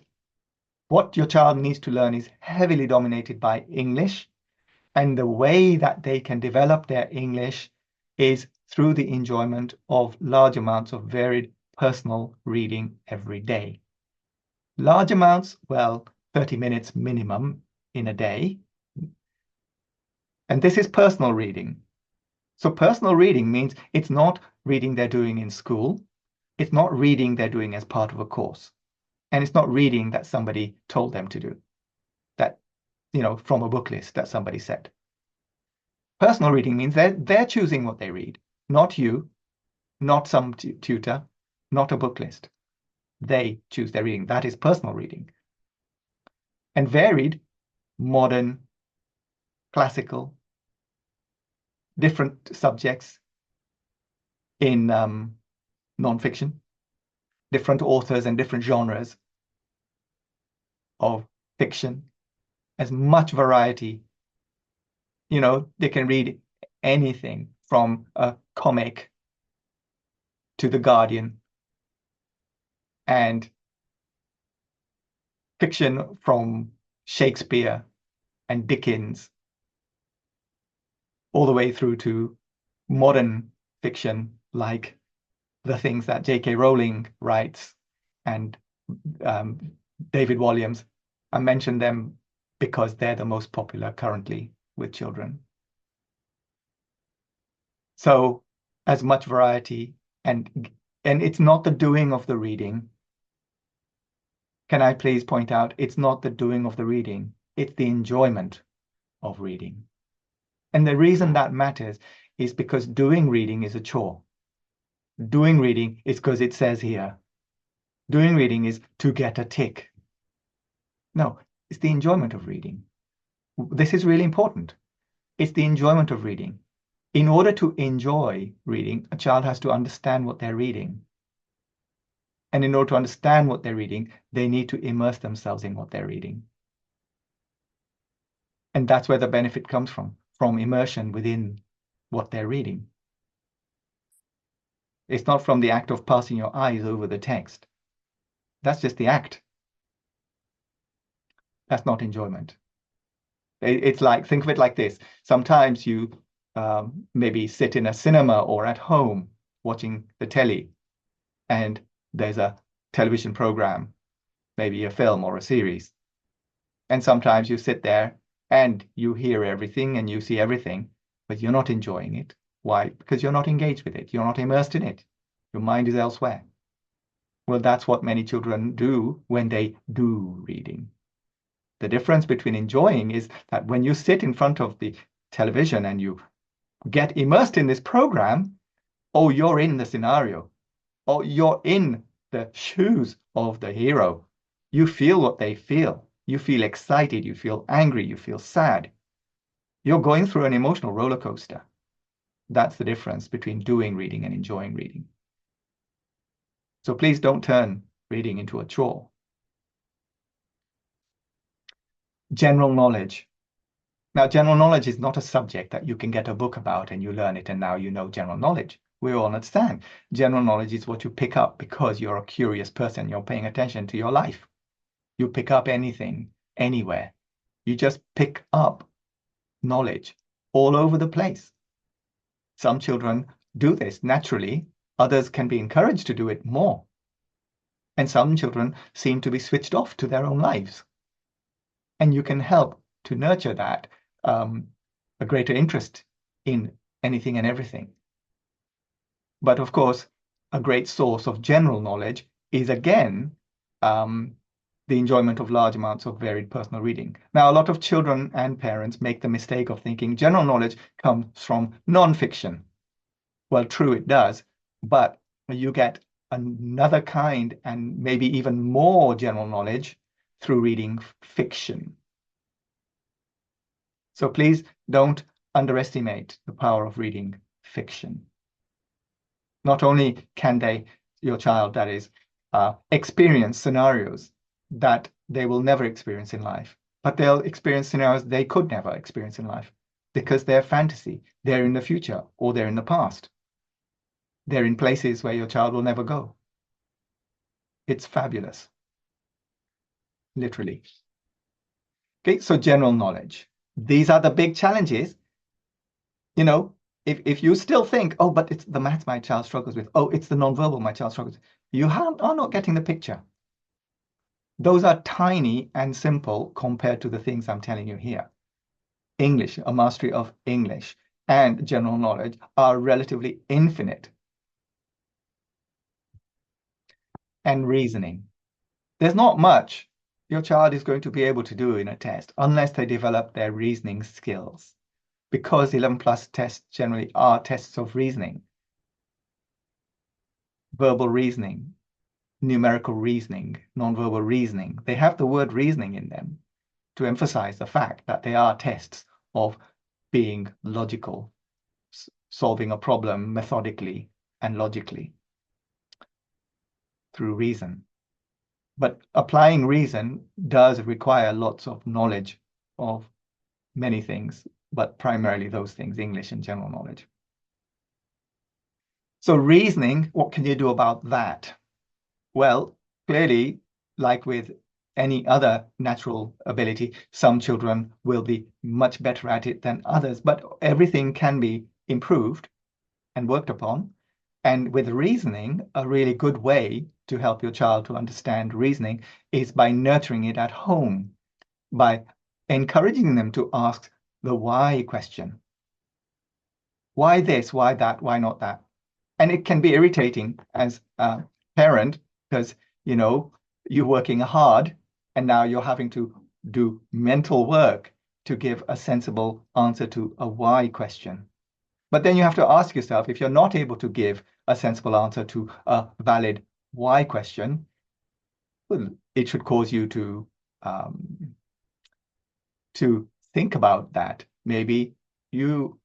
what your child needs to learn is heavily dominated by English, and the way that they can develop their English is through the enjoyment of large amounts of varied personal reading every day. Large amounts, well, 30 minutes minimum in a day. And this is personal reading. So personal reading means it's not reading they're doing in school. It's not reading they're doing as part of a course. And it's not reading that somebody told them to do, that, from a book list that somebody said. Personal reading means they're choosing what they read, not you, not some tutor, not a book list. They choose their reading. That is personal reading. And varied, modern, classical, different subjects in non-fiction, different authors and different genres of fiction, as much variety. They can read anything from a comic to The Guardian, and fiction from Shakespeare and Dickens, all the way through to modern fiction like the things that J.K. Rowling writes and David Walliams. I mention them because they're the most popular currently with children. So as much variety, and it's not the doing of the reading. Can I please point out, it's not the doing of the reading, it's the enjoyment of reading. And the reason that matters is because doing reading is a chore. Doing reading is because it says here. Doing reading is to get a tick. No, it's the enjoyment of reading. This is really important. It's the enjoyment of reading. In order to enjoy reading, a child has to understand what they're reading. And in order to understand what they're reading, they need to immerse themselves in what they're reading. And that's where the benefit comes from immersion within what they're reading. It's not from the act of passing your eyes over the text. That's just the act. That's not enjoyment. It's like, think of it like this. Sometimes you maybe sit in a cinema or at home watching the telly, and there's a television program, maybe a film or a series. And sometimes you sit there and you hear everything and you see everything, but you're not enjoying it. Why? Because you're not engaged with it. You're not immersed in it. Your mind is elsewhere. Well, that's what many children do when they do reading. The difference between enjoying is that when you sit in front of the television and you get immersed in this program, oh, you're in the scenario. Oh, you're in the shoes of the hero. You feel what they feel. You feel excited. You feel angry. You feel sad. You're going through an emotional roller coaster. That's the difference between doing reading and enjoying reading. So please don't turn reading into a chore. General knowledge. Now, general knowledge is not a subject that you can get a book about and you learn it and now you know general knowledge. We all understand. General knowledge is what you pick up because you're a curious person. You're paying attention to your life. You pick up anything, anywhere. You just pick up knowledge all over the place. Some children do this naturally. Others can be encouraged to do it more. And some children seem to be switched off to their own lives. And you can help to nurture that, a greater interest in anything and everything. But of course, a great source of general knowledge is, again, the enjoyment of large amounts of varied personal reading. Now, a lot of children and parents make the mistake of thinking general knowledge comes from non-fiction. Well, true, it does, but you get another kind and maybe even more general knowledge through reading fiction. So please don't underestimate the power of reading fiction. Not only can your child, that is, experience scenarios that they will never experience in life, but they'll experience scenarios they could never experience in life because they're fantasy. They're in the future or they're in the past. They're in places where your child will never go. It's fabulous, literally. Okay, so general knowledge. These are the big challenges. You know, if you still think, oh, but it's the maths my child struggles with, oh, it's the nonverbal my child struggles with, you are not getting the picture. Those are tiny and simple compared to the things I'm telling you here. English, a mastery of English, and general knowledge are relatively infinite. And reasoning. There's not much your child is going to be able to do in a test unless they develop their reasoning skills, because 11 plus tests generally are tests of reasoning, verbal reasoning, numerical reasoning, nonverbal reasoning. They have the word reasoning in them to emphasize the fact that they are tests of being logical, solving a problem methodically and logically through reason. But applying reason does require lots of knowledge of many things, but primarily those things, English and general knowledge. So reasoning, what can you do about that? Well, clearly, like with any other natural ability, some children will be much better at it than others, but everything can be improved and worked upon. And with reasoning, a really good way to help your child to understand reasoning is by nurturing it at home, by encouraging them to ask the why question. Why this? Why that? Why not that? And it can be irritating as a parent because, you know, you're working hard and now you're having to do mental work to give a sensible answer to a why question. But then you have to ask yourself, if you're not able to give a sensible answer to a valid why question, well, it should cause you to think about that. Maybe you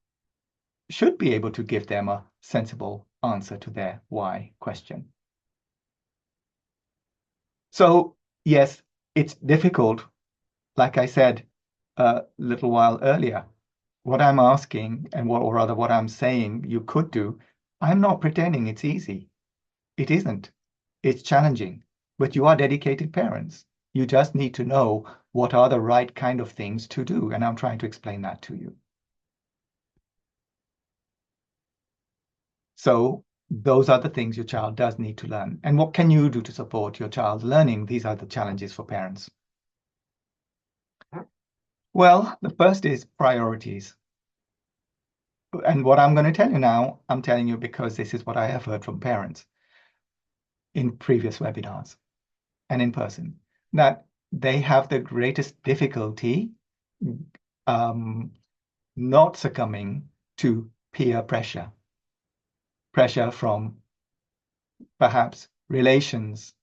should be able to give them a sensible answer to their why question. So yes, it's difficult. Like I said a little while earlier, what I'm asking and or rather what I'm saying you could do, I'm not pretending it's easy. It isn't. It's challenging, but you are dedicated parents. You just need to know what are the right kind of things to do, and I'm trying to explain that to you. So those are the things your child does need to learn. And what can you do to support your child's learning? These are the challenges for parents. Well, the first is priorities. And what I'm going to tell you now, I'm telling you because this is what I have heard from parents in previous webinars and in person, that they have the greatest difficulty not succumbing to peer pressure. Pressure from perhaps relations,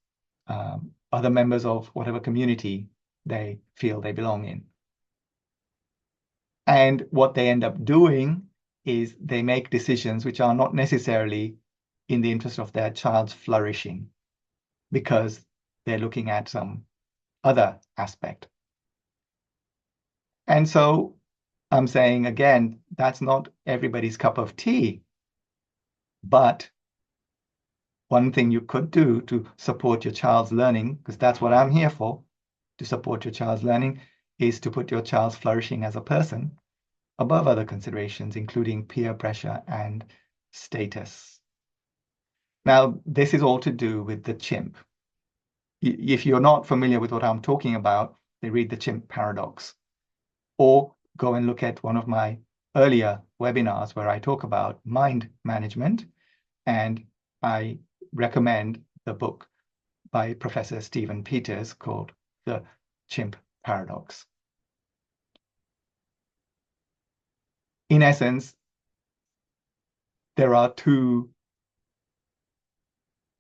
other members of whatever community they feel they belong in. And what they end up doing is they make decisions which are not necessarily in the interest of their child's flourishing because they're looking at some other aspect. And so I'm saying again, that's not everybody's cup of tea, but one thing you could do to support your child's learning, because that's what I'm here for, to support your child's learning, is to put your child's flourishing as a person above other considerations, including peer pressure and status. Now, this is all to do with the chimp. If you're not familiar with what I'm talking about, then read the chimp paradox, or go and look at one of my earlier webinars where I talk about mind management, and I recommend the book by Professor Stephen Peters called The Chimp Paradox. In essence, there are two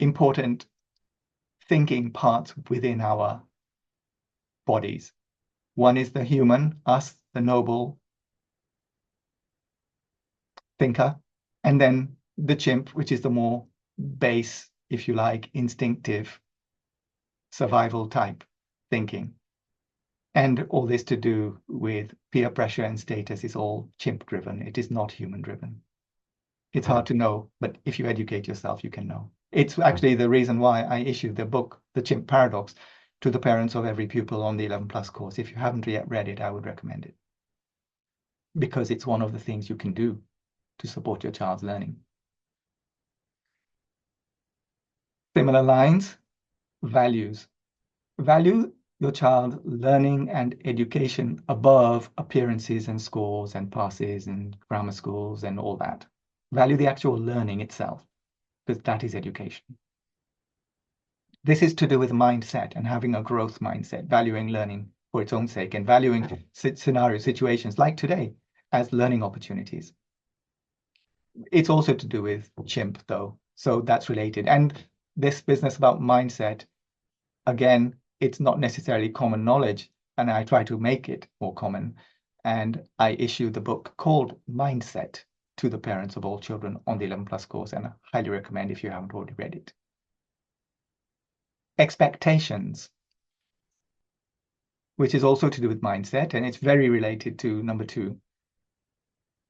important thinking parts within our bodies. One is the human, us, the noble thinker, and then the chimp, which is the more base, if you like, instinctive, survival type thinking. And all this to do with peer pressure and status is all chimp-driven. It is not human-driven. It's hard to know, but if you educate yourself, you can know. It's actually the reason why I issued the book, The Chimp Paradox, to the parents of every pupil on the 11 Plus course. If you haven't yet read it, I would recommend it, because it's one of the things you can do to support your child's learning. Similar lines, values. Value your child's learning and education above appearances and scores and passes and grammar schools and all that. Value the actual learning itself, because that is education. This is to do with mindset and having a growth mindset, valuing learning for its own sake and valuing situations like today as learning opportunities. It's also to do with chimp, though, so that's related. And this business about mindset, again, it's not necessarily common knowledge, and I try to make it more common. And I issue the book called Mindset to the parents of all children on the 11 Plus course, and I highly recommend if you haven't already read it. Expectations, which is also to do with mindset, and it's very related to number 2.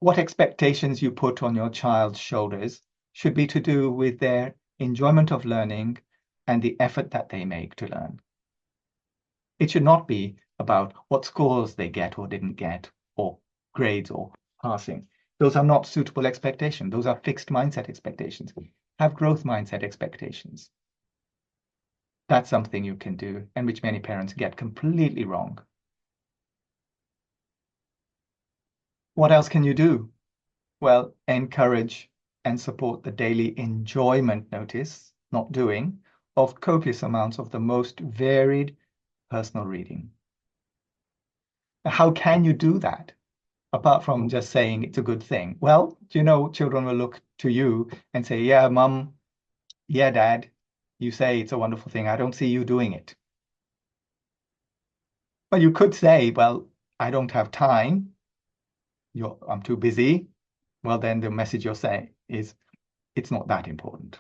What expectations you put on your child's shoulders should be to do with their enjoyment of learning and the effort that they make to learn. It should not be about what scores they get or didn't get, or grades or passing. Those are not suitable expectations. Those are fixed mindset expectations. Have growth mindset expectations. That's something you can do, and which many parents get completely wrong. What else can you do? Well, encourage and support the daily enjoyment, notice, not doing, of copious amounts of the most varied personal reading. How can you do that, apart from just saying it's a good thing? Well, do you know, children will look to you and say, yeah, mum, yeah, dad, you say it's a wonderful thing. I don't see you doing it. Well, you could say, well, I don't have time. I'm too busy. Well, then the message you're saying is, it's not that important.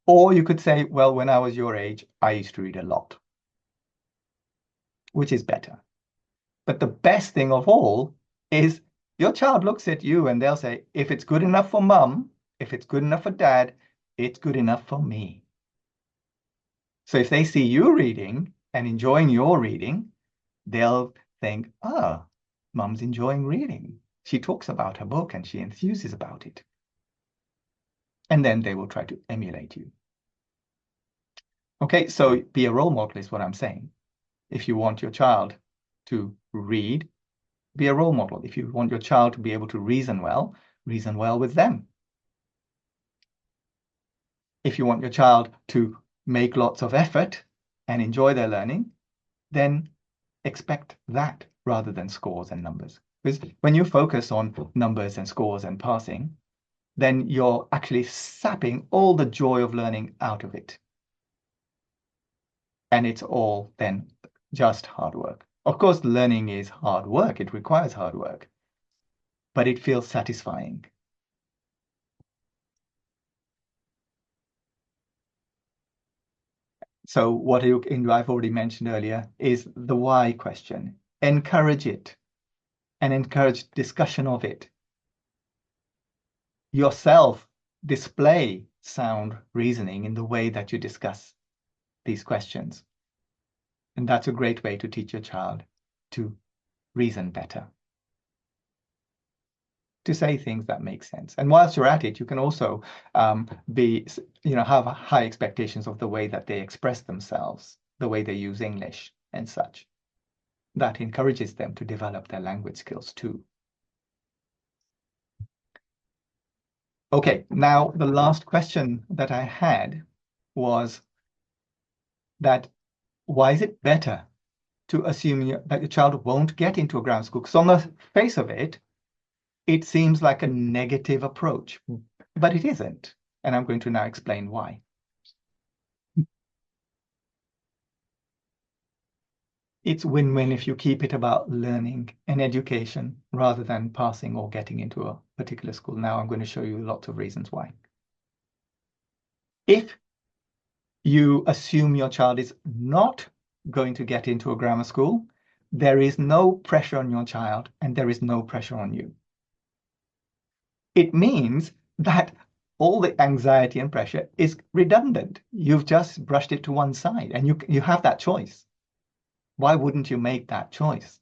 Or you could say, well, when I was your age, I used to read a lot, which is better. But the best thing of all is your child looks at you and they'll say, if it's good enough for mum, if it's good enough for dad, it's good enough for me. So if they see you reading and enjoying your reading, they'll think, ah, mum's enjoying reading. She talks about her book and she enthuses about it. And then they will try to emulate you. Okay, so be a role model is what I'm saying. If you want your child to read, be a role model. If you want your child to be able to reason well with them. If you want your child to make lots of effort and enjoy their learning, then expect that rather than scores and numbers. Because when you focus on numbers and scores and passing, then you're actually sapping all the joy of learning out of it. And it's all then just hard work. Of course, learning is hard work. It requires hard work, but it feels satisfying. So what I've already mentioned earlier is the why question. Encourage it and encourage discussion of it. Yourself display sound reasoning in the way that you discuss these questions. And that's a great way to teach your child to reason better, to say things that make sense. And whilst you're at it, you can also have high expectations of the way that they express themselves, the way they use English and such. That encourages them to develop their language skills too. Okay, now the last question that I had was that why is it better to assume that your child won't get into a grammar school? Because on the face of it, it seems like a negative approach, but it isn't. And I'm going to now explain why. It's win-win if you keep it about learning and education rather than passing or getting into a particular school. Now I'm going to show you lots of reasons why. If you assume your child is not going to get into a grammar school, there is no pressure on your child and there is no pressure on you. It means that all the anxiety and pressure is redundant. You've just brushed it to one side and you have that choice. Why wouldn't you make that choice?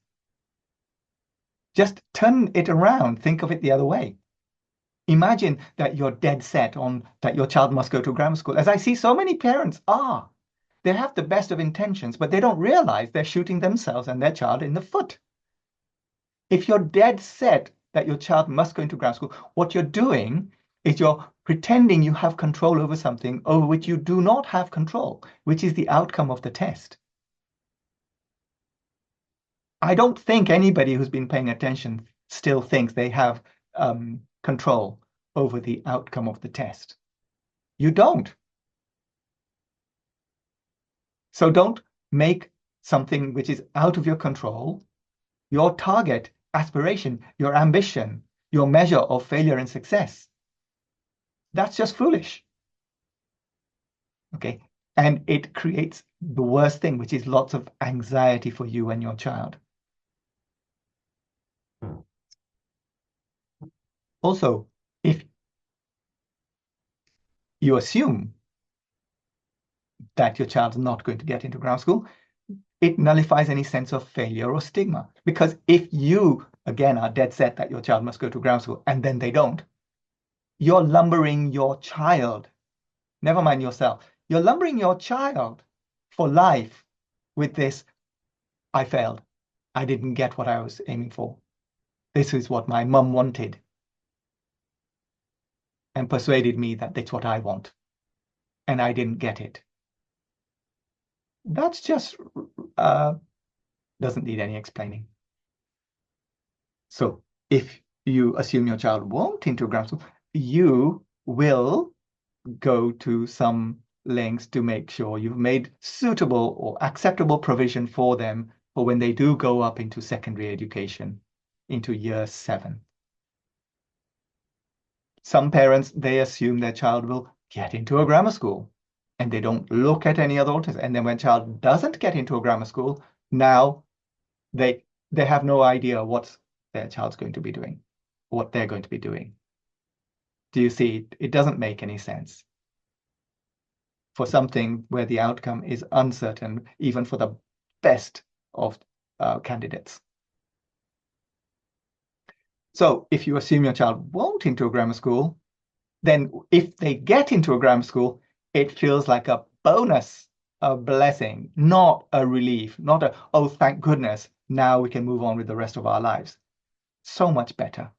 Just turn it around. Think of it the other way. Imagine that you're dead set on that your child must go to grammar school, as I see so many parents are. They have the best of intentions, but they don't realize they're shooting themselves and their child in the foot. If you're dead set that your child must go into grammar school, what you're doing is you're pretending you have control over something over which you do not have control, which is the outcome of the test. I don't think anybody who's been paying attention still thinks they have control over the outcome of the test. You don't. So don't make something which is out of your control your target, aspiration, your ambition, your measure of failure and success. That's just foolish. Okay. And it creates the worst thing, which is lots of anxiety for you and your child. Also, if you assume that your child's not going to get into grammar school, it nullifies any sense of failure or stigma. Because if you, again, are dead set that your child must go to grammar school and then they don't, you're lumbering your child, never mind yourself, you're lumbering your child for life with this, I failed. I didn't get what I was aiming for. This is what my mum wanted and persuaded me that that's what I want. And I didn't get it. That's just doesn't need any explaining. So if you assume your child won't into grammar school, you will go to some lengths to make sure you've made suitable or acceptable provision for them for when they do go up into secondary education, into year 7. Some parents, they assume their child will get into a grammar school and they don't look at any other alternatives. And then when child doesn't get into a grammar school, now they have no idea what their child's going to be doing, what they're going to be doing. Do you see? It doesn't make any sense for something where the outcome is uncertain, even for the best of candidates. So if you assume your child won't into a grammar school, then if they get into a grammar school, it feels like a bonus, a blessing, not a relief, not a, oh, thank goodness, now we can move on with the rest of our lives. So much better.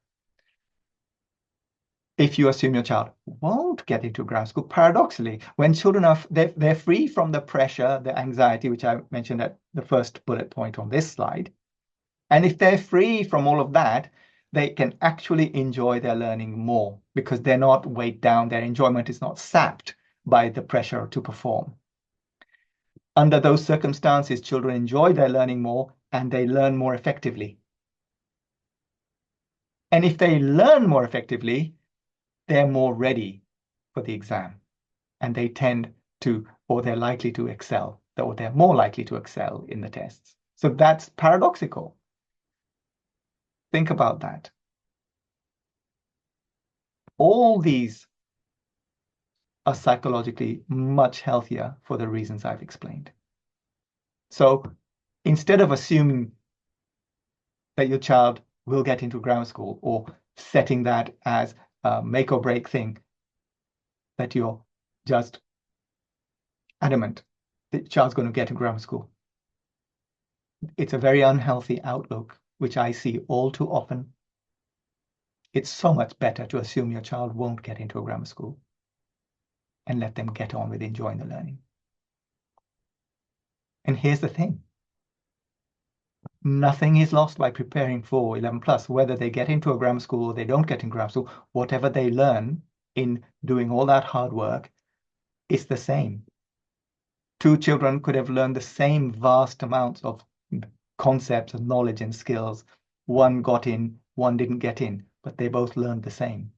If you assume your child won't get into grammar school, paradoxically, when children are they're free from the pressure, the anxiety, which I mentioned at the first bullet point on this slide, and if they're free from all of that, they can actually enjoy their learning more because they're not weighed down. Their enjoyment is not sapped by the pressure to perform. Under those circumstances, children enjoy their learning more and they learn more effectively. And if they learn more effectively, they're more ready for the exam and they tend to, or they're likely to excel, or they're more likely to excel in the tests. So that's paradoxical. Think about that. All these are psychologically much healthier for the reasons I've explained. So instead of assuming that your child will get into grammar school or setting that as a make or break thing, that you're just adamant that your child's going to get into grammar school. It's a very unhealthy outlook, which I see all too often. It's so much better to assume your child won't get into a grammar school and let them get on with enjoying the learning. And here's the thing. Nothing is lost by preparing for 11+, whether they get into a grammar school or they don't get in grammar school. Whatever they learn in doing all that hard work is the same. 2 children could have learned the same vast amounts of concepts of knowledge and skills. One got in, one didn't get in, but they both learned the same.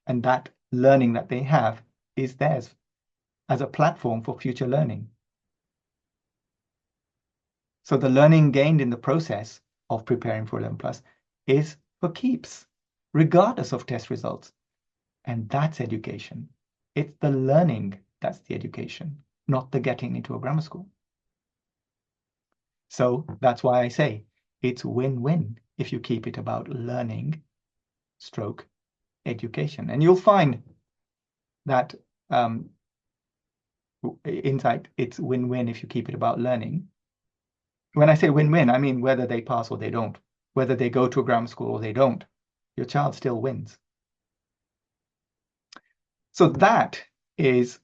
And that learning that they have is theirs as a platform for future learning. So the learning gained in the process of preparing for 11 plus is for keeps, regardless of test results. And that's education. It's the learning that's the education, not the getting into a grammar school. So that's why I say it's win-win if you keep it about learning stroke education. And you'll find that insight, it's win-win if you keep it about learning. When I say win-win, I mean whether they pass or they don't, whether they go to a grammar school or they don't, your child still wins. So that is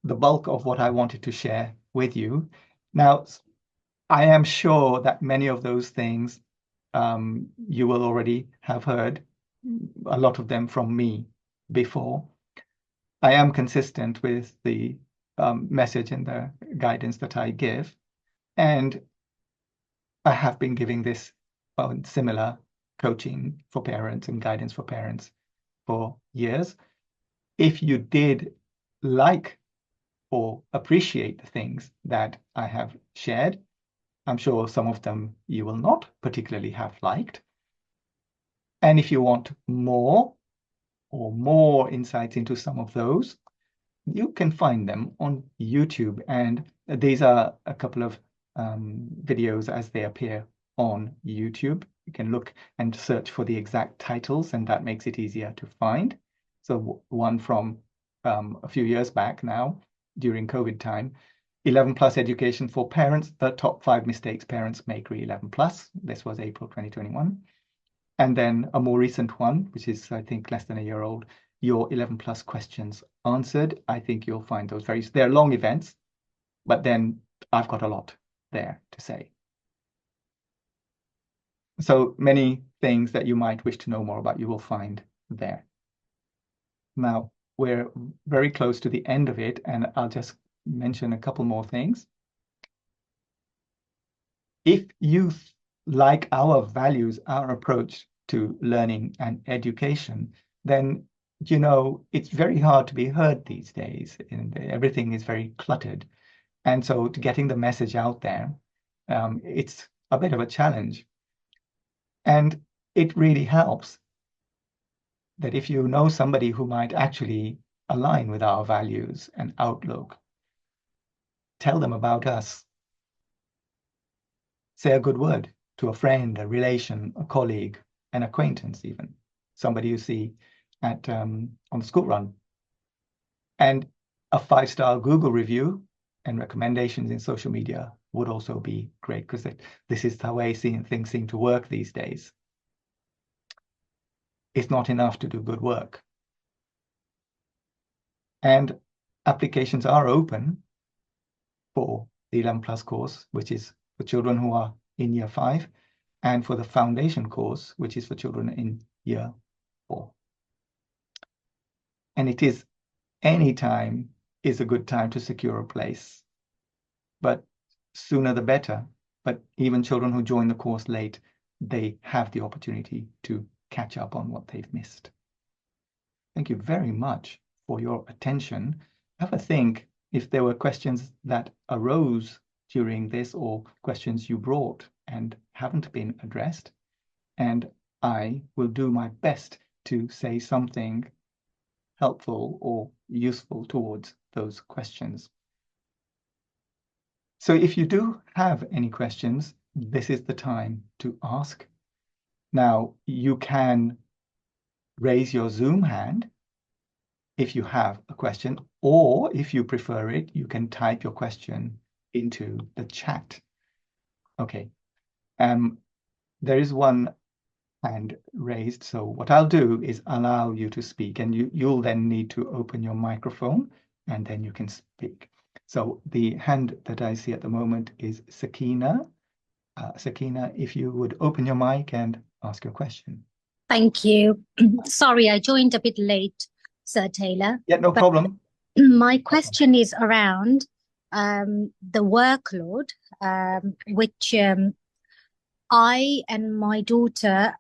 the bulk of what I wanted to share with you. Now, I am sure that many of those things you will already have heard a lot of them from me before. I am consistent with the message and the guidance that I give. And I have been giving this similar coaching for parents and guidance for parents for years. If you did like or appreciate the things that I have shared, I'm sure some of them you will not particularly have liked. And if you want more or more insights into some of those, you can find them on YouTube. And these are a couple of videos as they appear on YouTube. You can look and search for the exact titles, and that makes it easier to find. So one from a few years back now, during COVID time, 11 plus education for parents, the top 5 mistakes parents make re 11 plus. This was April 2021. And then a more recent one, which is, I think, less than a year old, your 11 plus questions answered. I think you'll find those they're long events, but then I've got a lot there to say. So many things that you might wish to know more about, you will find there. Now, we're very close to the end of it, and I'll just mention a couple more things. If you like our values, our approach to learning and education, then you know it's very hard to be heard these days, and everything is very cluttered. And so to getting the message out there, it's a bit of a challenge. And it really helps that if you know somebody who might actually align with our values and outlook, tell them about us. Say a good word to a friend, a relation, a colleague, an acquaintance even, somebody you see at on the school run. And a 5-star Google review and recommendations in social media would also be great, because this is the way things seem to work these days. It's not enough to do good work. And applications are open for the 11 plus course, which is for children who are in year 5, and for the foundation course, which is for children in year 4. And it is any time is a good time to secure a place, but sooner the better. But even children who join the course late, they have the opportunity to catch up on what they've missed. Thank you very much for your attention. Have a think if there were questions that arose during this, or questions you brought and haven't been addressed. And I will do my best to say something helpful or useful towards those questions. So if you do have any questions, this is the time to ask. Now, you can raise your Zoom hand if you have a question, or if you prefer it, you can type your question into the chat. Okay. There is one hand raised. So what I'll do is allow you to speak, and you'll then need to open your microphone, and then you can speak. So the hand that I see at the moment is Sakina. Sakina, if you would open your mic and ask your question. Thank you. Sorry, I joined a bit late, Sir Taylor. Yeah, no problem. My question is around the workload, which I and my daughter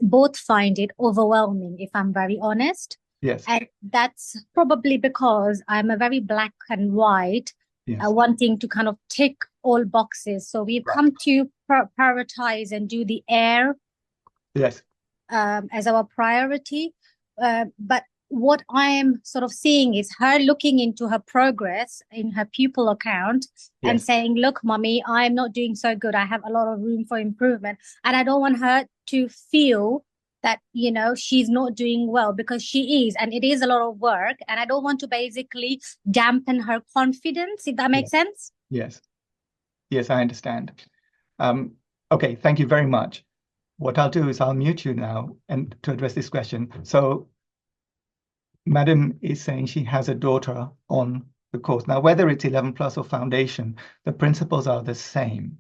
both find it overwhelming, if I'm very honest. Yes. And that's probably because I'm a very black and white, Yes. wanting to kind of tick all boxes. So we've Right. come to prioritize and do the air Yes. as our priority. But what I am sort of seeing is her looking into her progress in her pupil account and Yes. saying, look, mommy, I'm not doing so good. I have a lot of room for improvement. And I don't want her to feel that, you know, she's not doing well, because she is, and it is a lot of work. And I don't want to basically dampen her confidence, if that makes sense. Yes. Yes, I understand. Okay, thank you very much. What I'll do is I'll mute you now and to address this question. So Madam is saying she has a daughter on the course. Now, whether it's 11 plus or foundation, the principles are the same.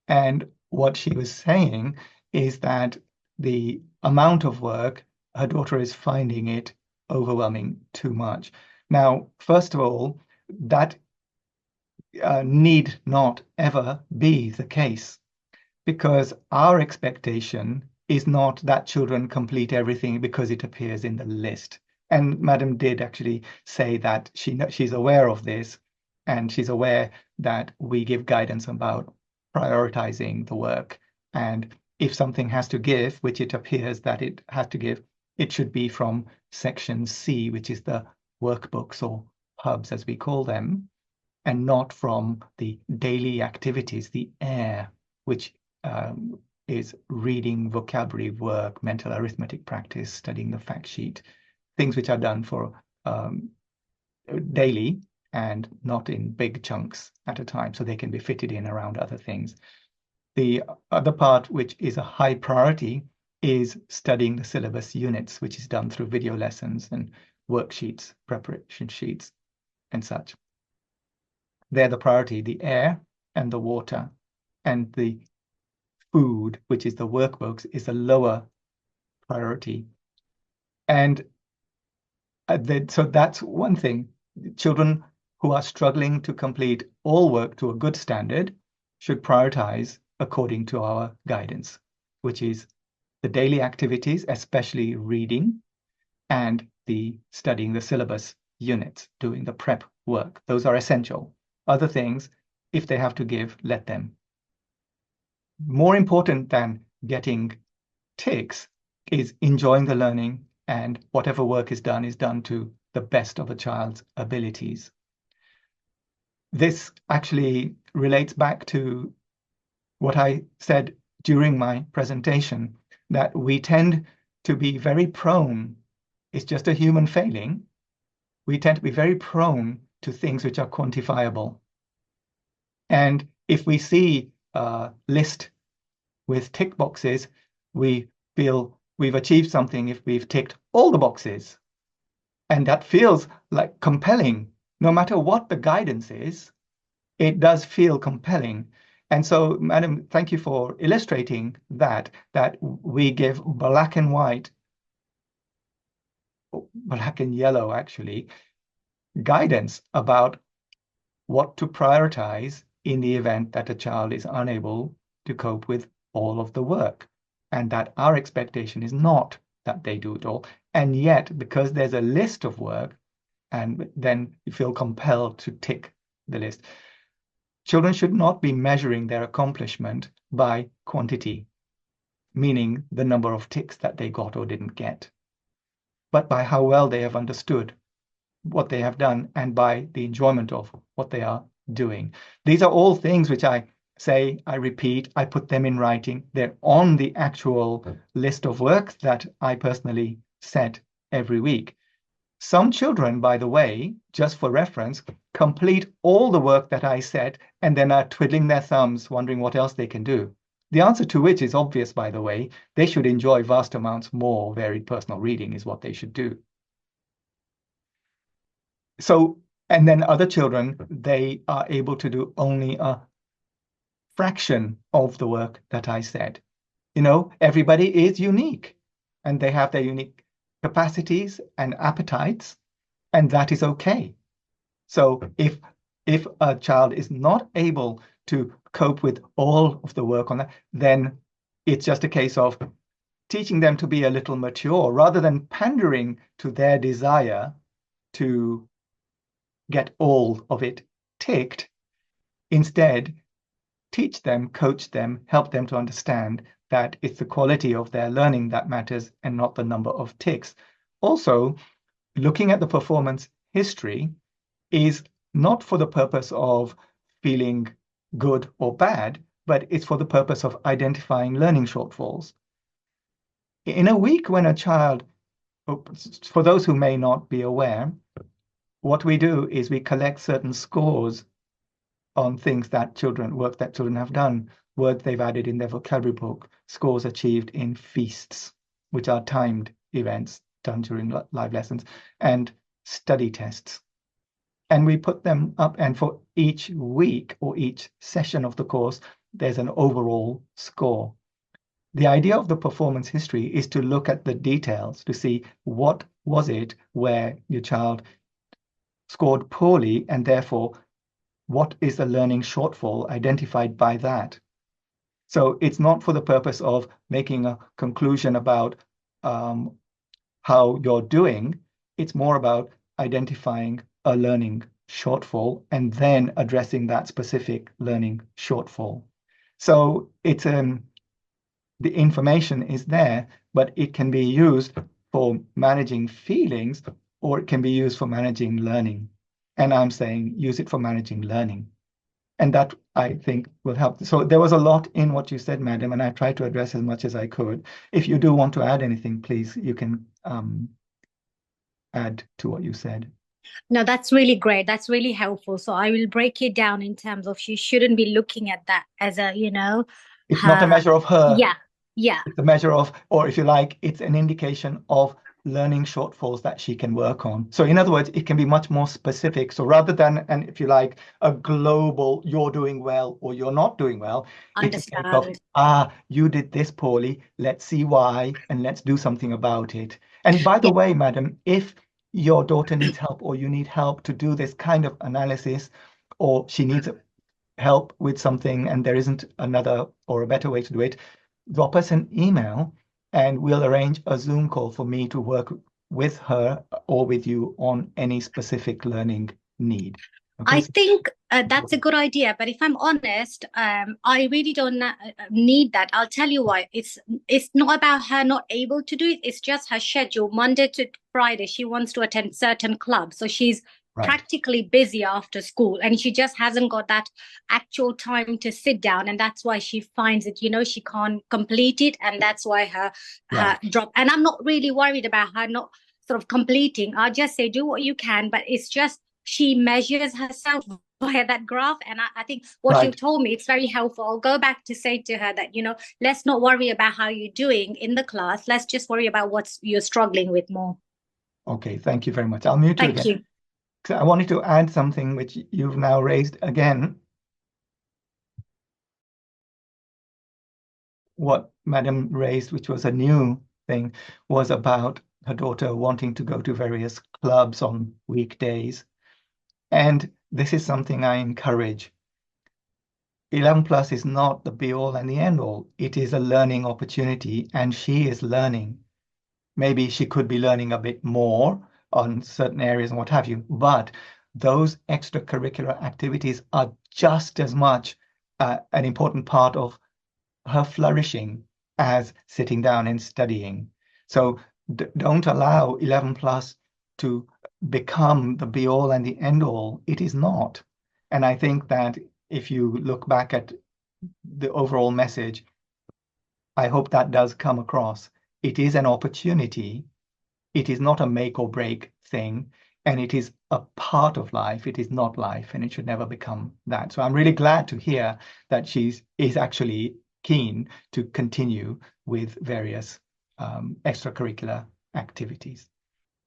And what she was saying is that the amount of work, her daughter is finding it overwhelming too much. Now, first of all, that need not ever be the case, because our expectation is not that children complete everything because it appears in the list. And Madam did actually say that she's aware of this, and she's aware that we give guidance about prioritizing the work. And if something has to give, which it appears that it has to give, it should be from section C, which is the workbooks or hubs as we call them, and not from the daily activities, the AIR, which is reading, vocabulary work, mental arithmetic practice, studying the fact sheet, things which are done for daily and not in big chunks at a time, so they can be fitted in around other things. The other part, which is a high priority, is studying the syllabus units, which is done through video lessons and worksheets, preparation sheets, and such. They're the priority, the air and the water, and the food, which is the workbooks, is a lower priority. And so that's one thing. Children who are struggling to complete all work to a good standard should prioritize according to our guidance, which is the daily activities, especially reading, and the studying the syllabus units, doing the prep work. Those are essential. Other things, if they have to give, let them. More important than getting ticks is enjoying the learning, and whatever work is done to the best of a child's abilities. This actually relates back to what I said during my presentation, that we tend to be very prone, it's just a human failing, we tend to be very prone to things which are quantifiable. And if we see a list with tick boxes, we feel we've achieved something if we've ticked all the boxes. And that feels like compelling. No matter what the guidance is, it does feel compelling. And so, Madam, thank you for illustrating that we give black and white, black and yellow actually, guidance about what to prioritize in the event that a child is unable to cope with all of the work, and that our expectation is not that they do it all. And yet, because there's a list of work, and then you feel compelled to tick the list. Children should not be measuring their accomplishment by quantity, meaning the number of ticks that they got or didn't get, but by how well they have understood what they have done and by the enjoyment of what they are doing. These are all things which I say, I repeat, I put them in writing. They're on the actual list of work that I personally set every week. Some children, by the way, just for reference, complete all the work that I set and then are twiddling their thumbs, wondering what else they can do. The answer to which is obvious, by the way. They should enjoy vast amounts more varied personal reading is what they should do. So, and then other children, they are able to do only a fraction of the work that I said. You know, everybody is unique and they have their unique capacities and appetites, and that is okay. So if a child is not able to cope with all of the work on that, then it's just a case of teaching them to be a little mature rather than pandering to their desire to get all of it ticked. Instead, teach them, coach them, help them to understand that it's the quality of their learning that matters and not the number of ticks. Also, looking at the performance history is not for the purpose of feeling good or bad, but it's for the purpose of identifying learning shortfalls. In a week when a child, for those who may not be aware, what we do is we collect certain scores on things that work that children have done, words they've added in their vocabulary book, scores achieved in feasts, which are timed events done during live lessons, and study tests. And we put them up, and for each week or each session of the course, there's an overall score. The idea of the performance history is to look at the details to see what was it where your child scored poorly, and therefore what is the learning shortfall identified by that. So it's not for the purpose of making a conclusion about how you're doing. It's more about identifying a learning shortfall and then addressing that specific learning shortfall. So it's the information is there, but it can be used for managing feelings, or it can be used for managing learning. And I'm saying use it for managing learning. And that, I think, will help. So there was a lot in what you said, madam, and I tried to address as much as I could. If you do want to add anything, please, you can add to what you said. No, that's really great. That's really helpful. So I will break it down in terms of she shouldn't be looking at that as a, it's not a measure of her. Yeah. It's a measure of, or if you like, it's an indication of learning shortfalls that she can work on. So in other words, it can be much more specific. So rather than, and if you like, a global, you're doing well or you're not doing well, it's a case of, you did this poorly, let's see why, and let's do something about it. And by the way, madam, if your daughter needs help or you need help to do this kind of analysis, or she needs help with something and there isn't another or a better way to do it, drop us an email and we'll arrange a Zoom call for me to work with her or with you on any specific learning need. Okay? I think that's a good idea, but if I'm honest, I really don't need that. I'll tell you why. It's not about her not able to do it. It's just her schedule. Monday to Friday, she wants to attend certain clubs, so she's practically busy after school, and she just hasn't got that actual time to sit down, and that's why she finds it, she can't complete it, and that's why her drop. And I'm not really worried about her not sort of completing. I'll just say do what you can, but it's just she measures herself via that graph, and I think what you've told me, it's very helpful. I'll go back to say to her that, let's not worry about how you're doing in the class, let's just worry about what you're struggling with more. Okay, thank you very much. I'll mute you again. Thank you. I wanted to add something which you've now raised again. What Madam raised, which was a new thing, was about her daughter wanting to go to various clubs on weekdays. And this is something I encourage. 11 Plus is not the be-all and the end-all. It is a learning opportunity, and she is learning. Maybe she could be learning a bit more on certain areas and what have you, but those extracurricular activities are just as much an important part of her flourishing as sitting down and studying. So don't allow 11 Plus to become the be-all and the end-all. It is not. And I think that if you look back at the overall message, I hope that does come across. It is an opportunity. It is not a make or break thing, and it is a part of life. It is not life, and it should never become that. So I'm really glad to hear that she is actually keen to continue with various extracurricular activities.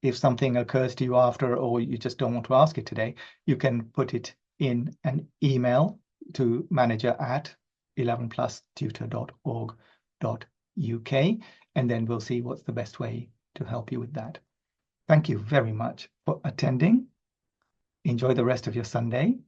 If something occurs to you after, or you just don't want to ask it today, you can put it in an email to manager@11plustutor.org.uk, and then we'll see what's the best way to help you with that. Thank you very much for attending. Enjoy the rest of your Sunday.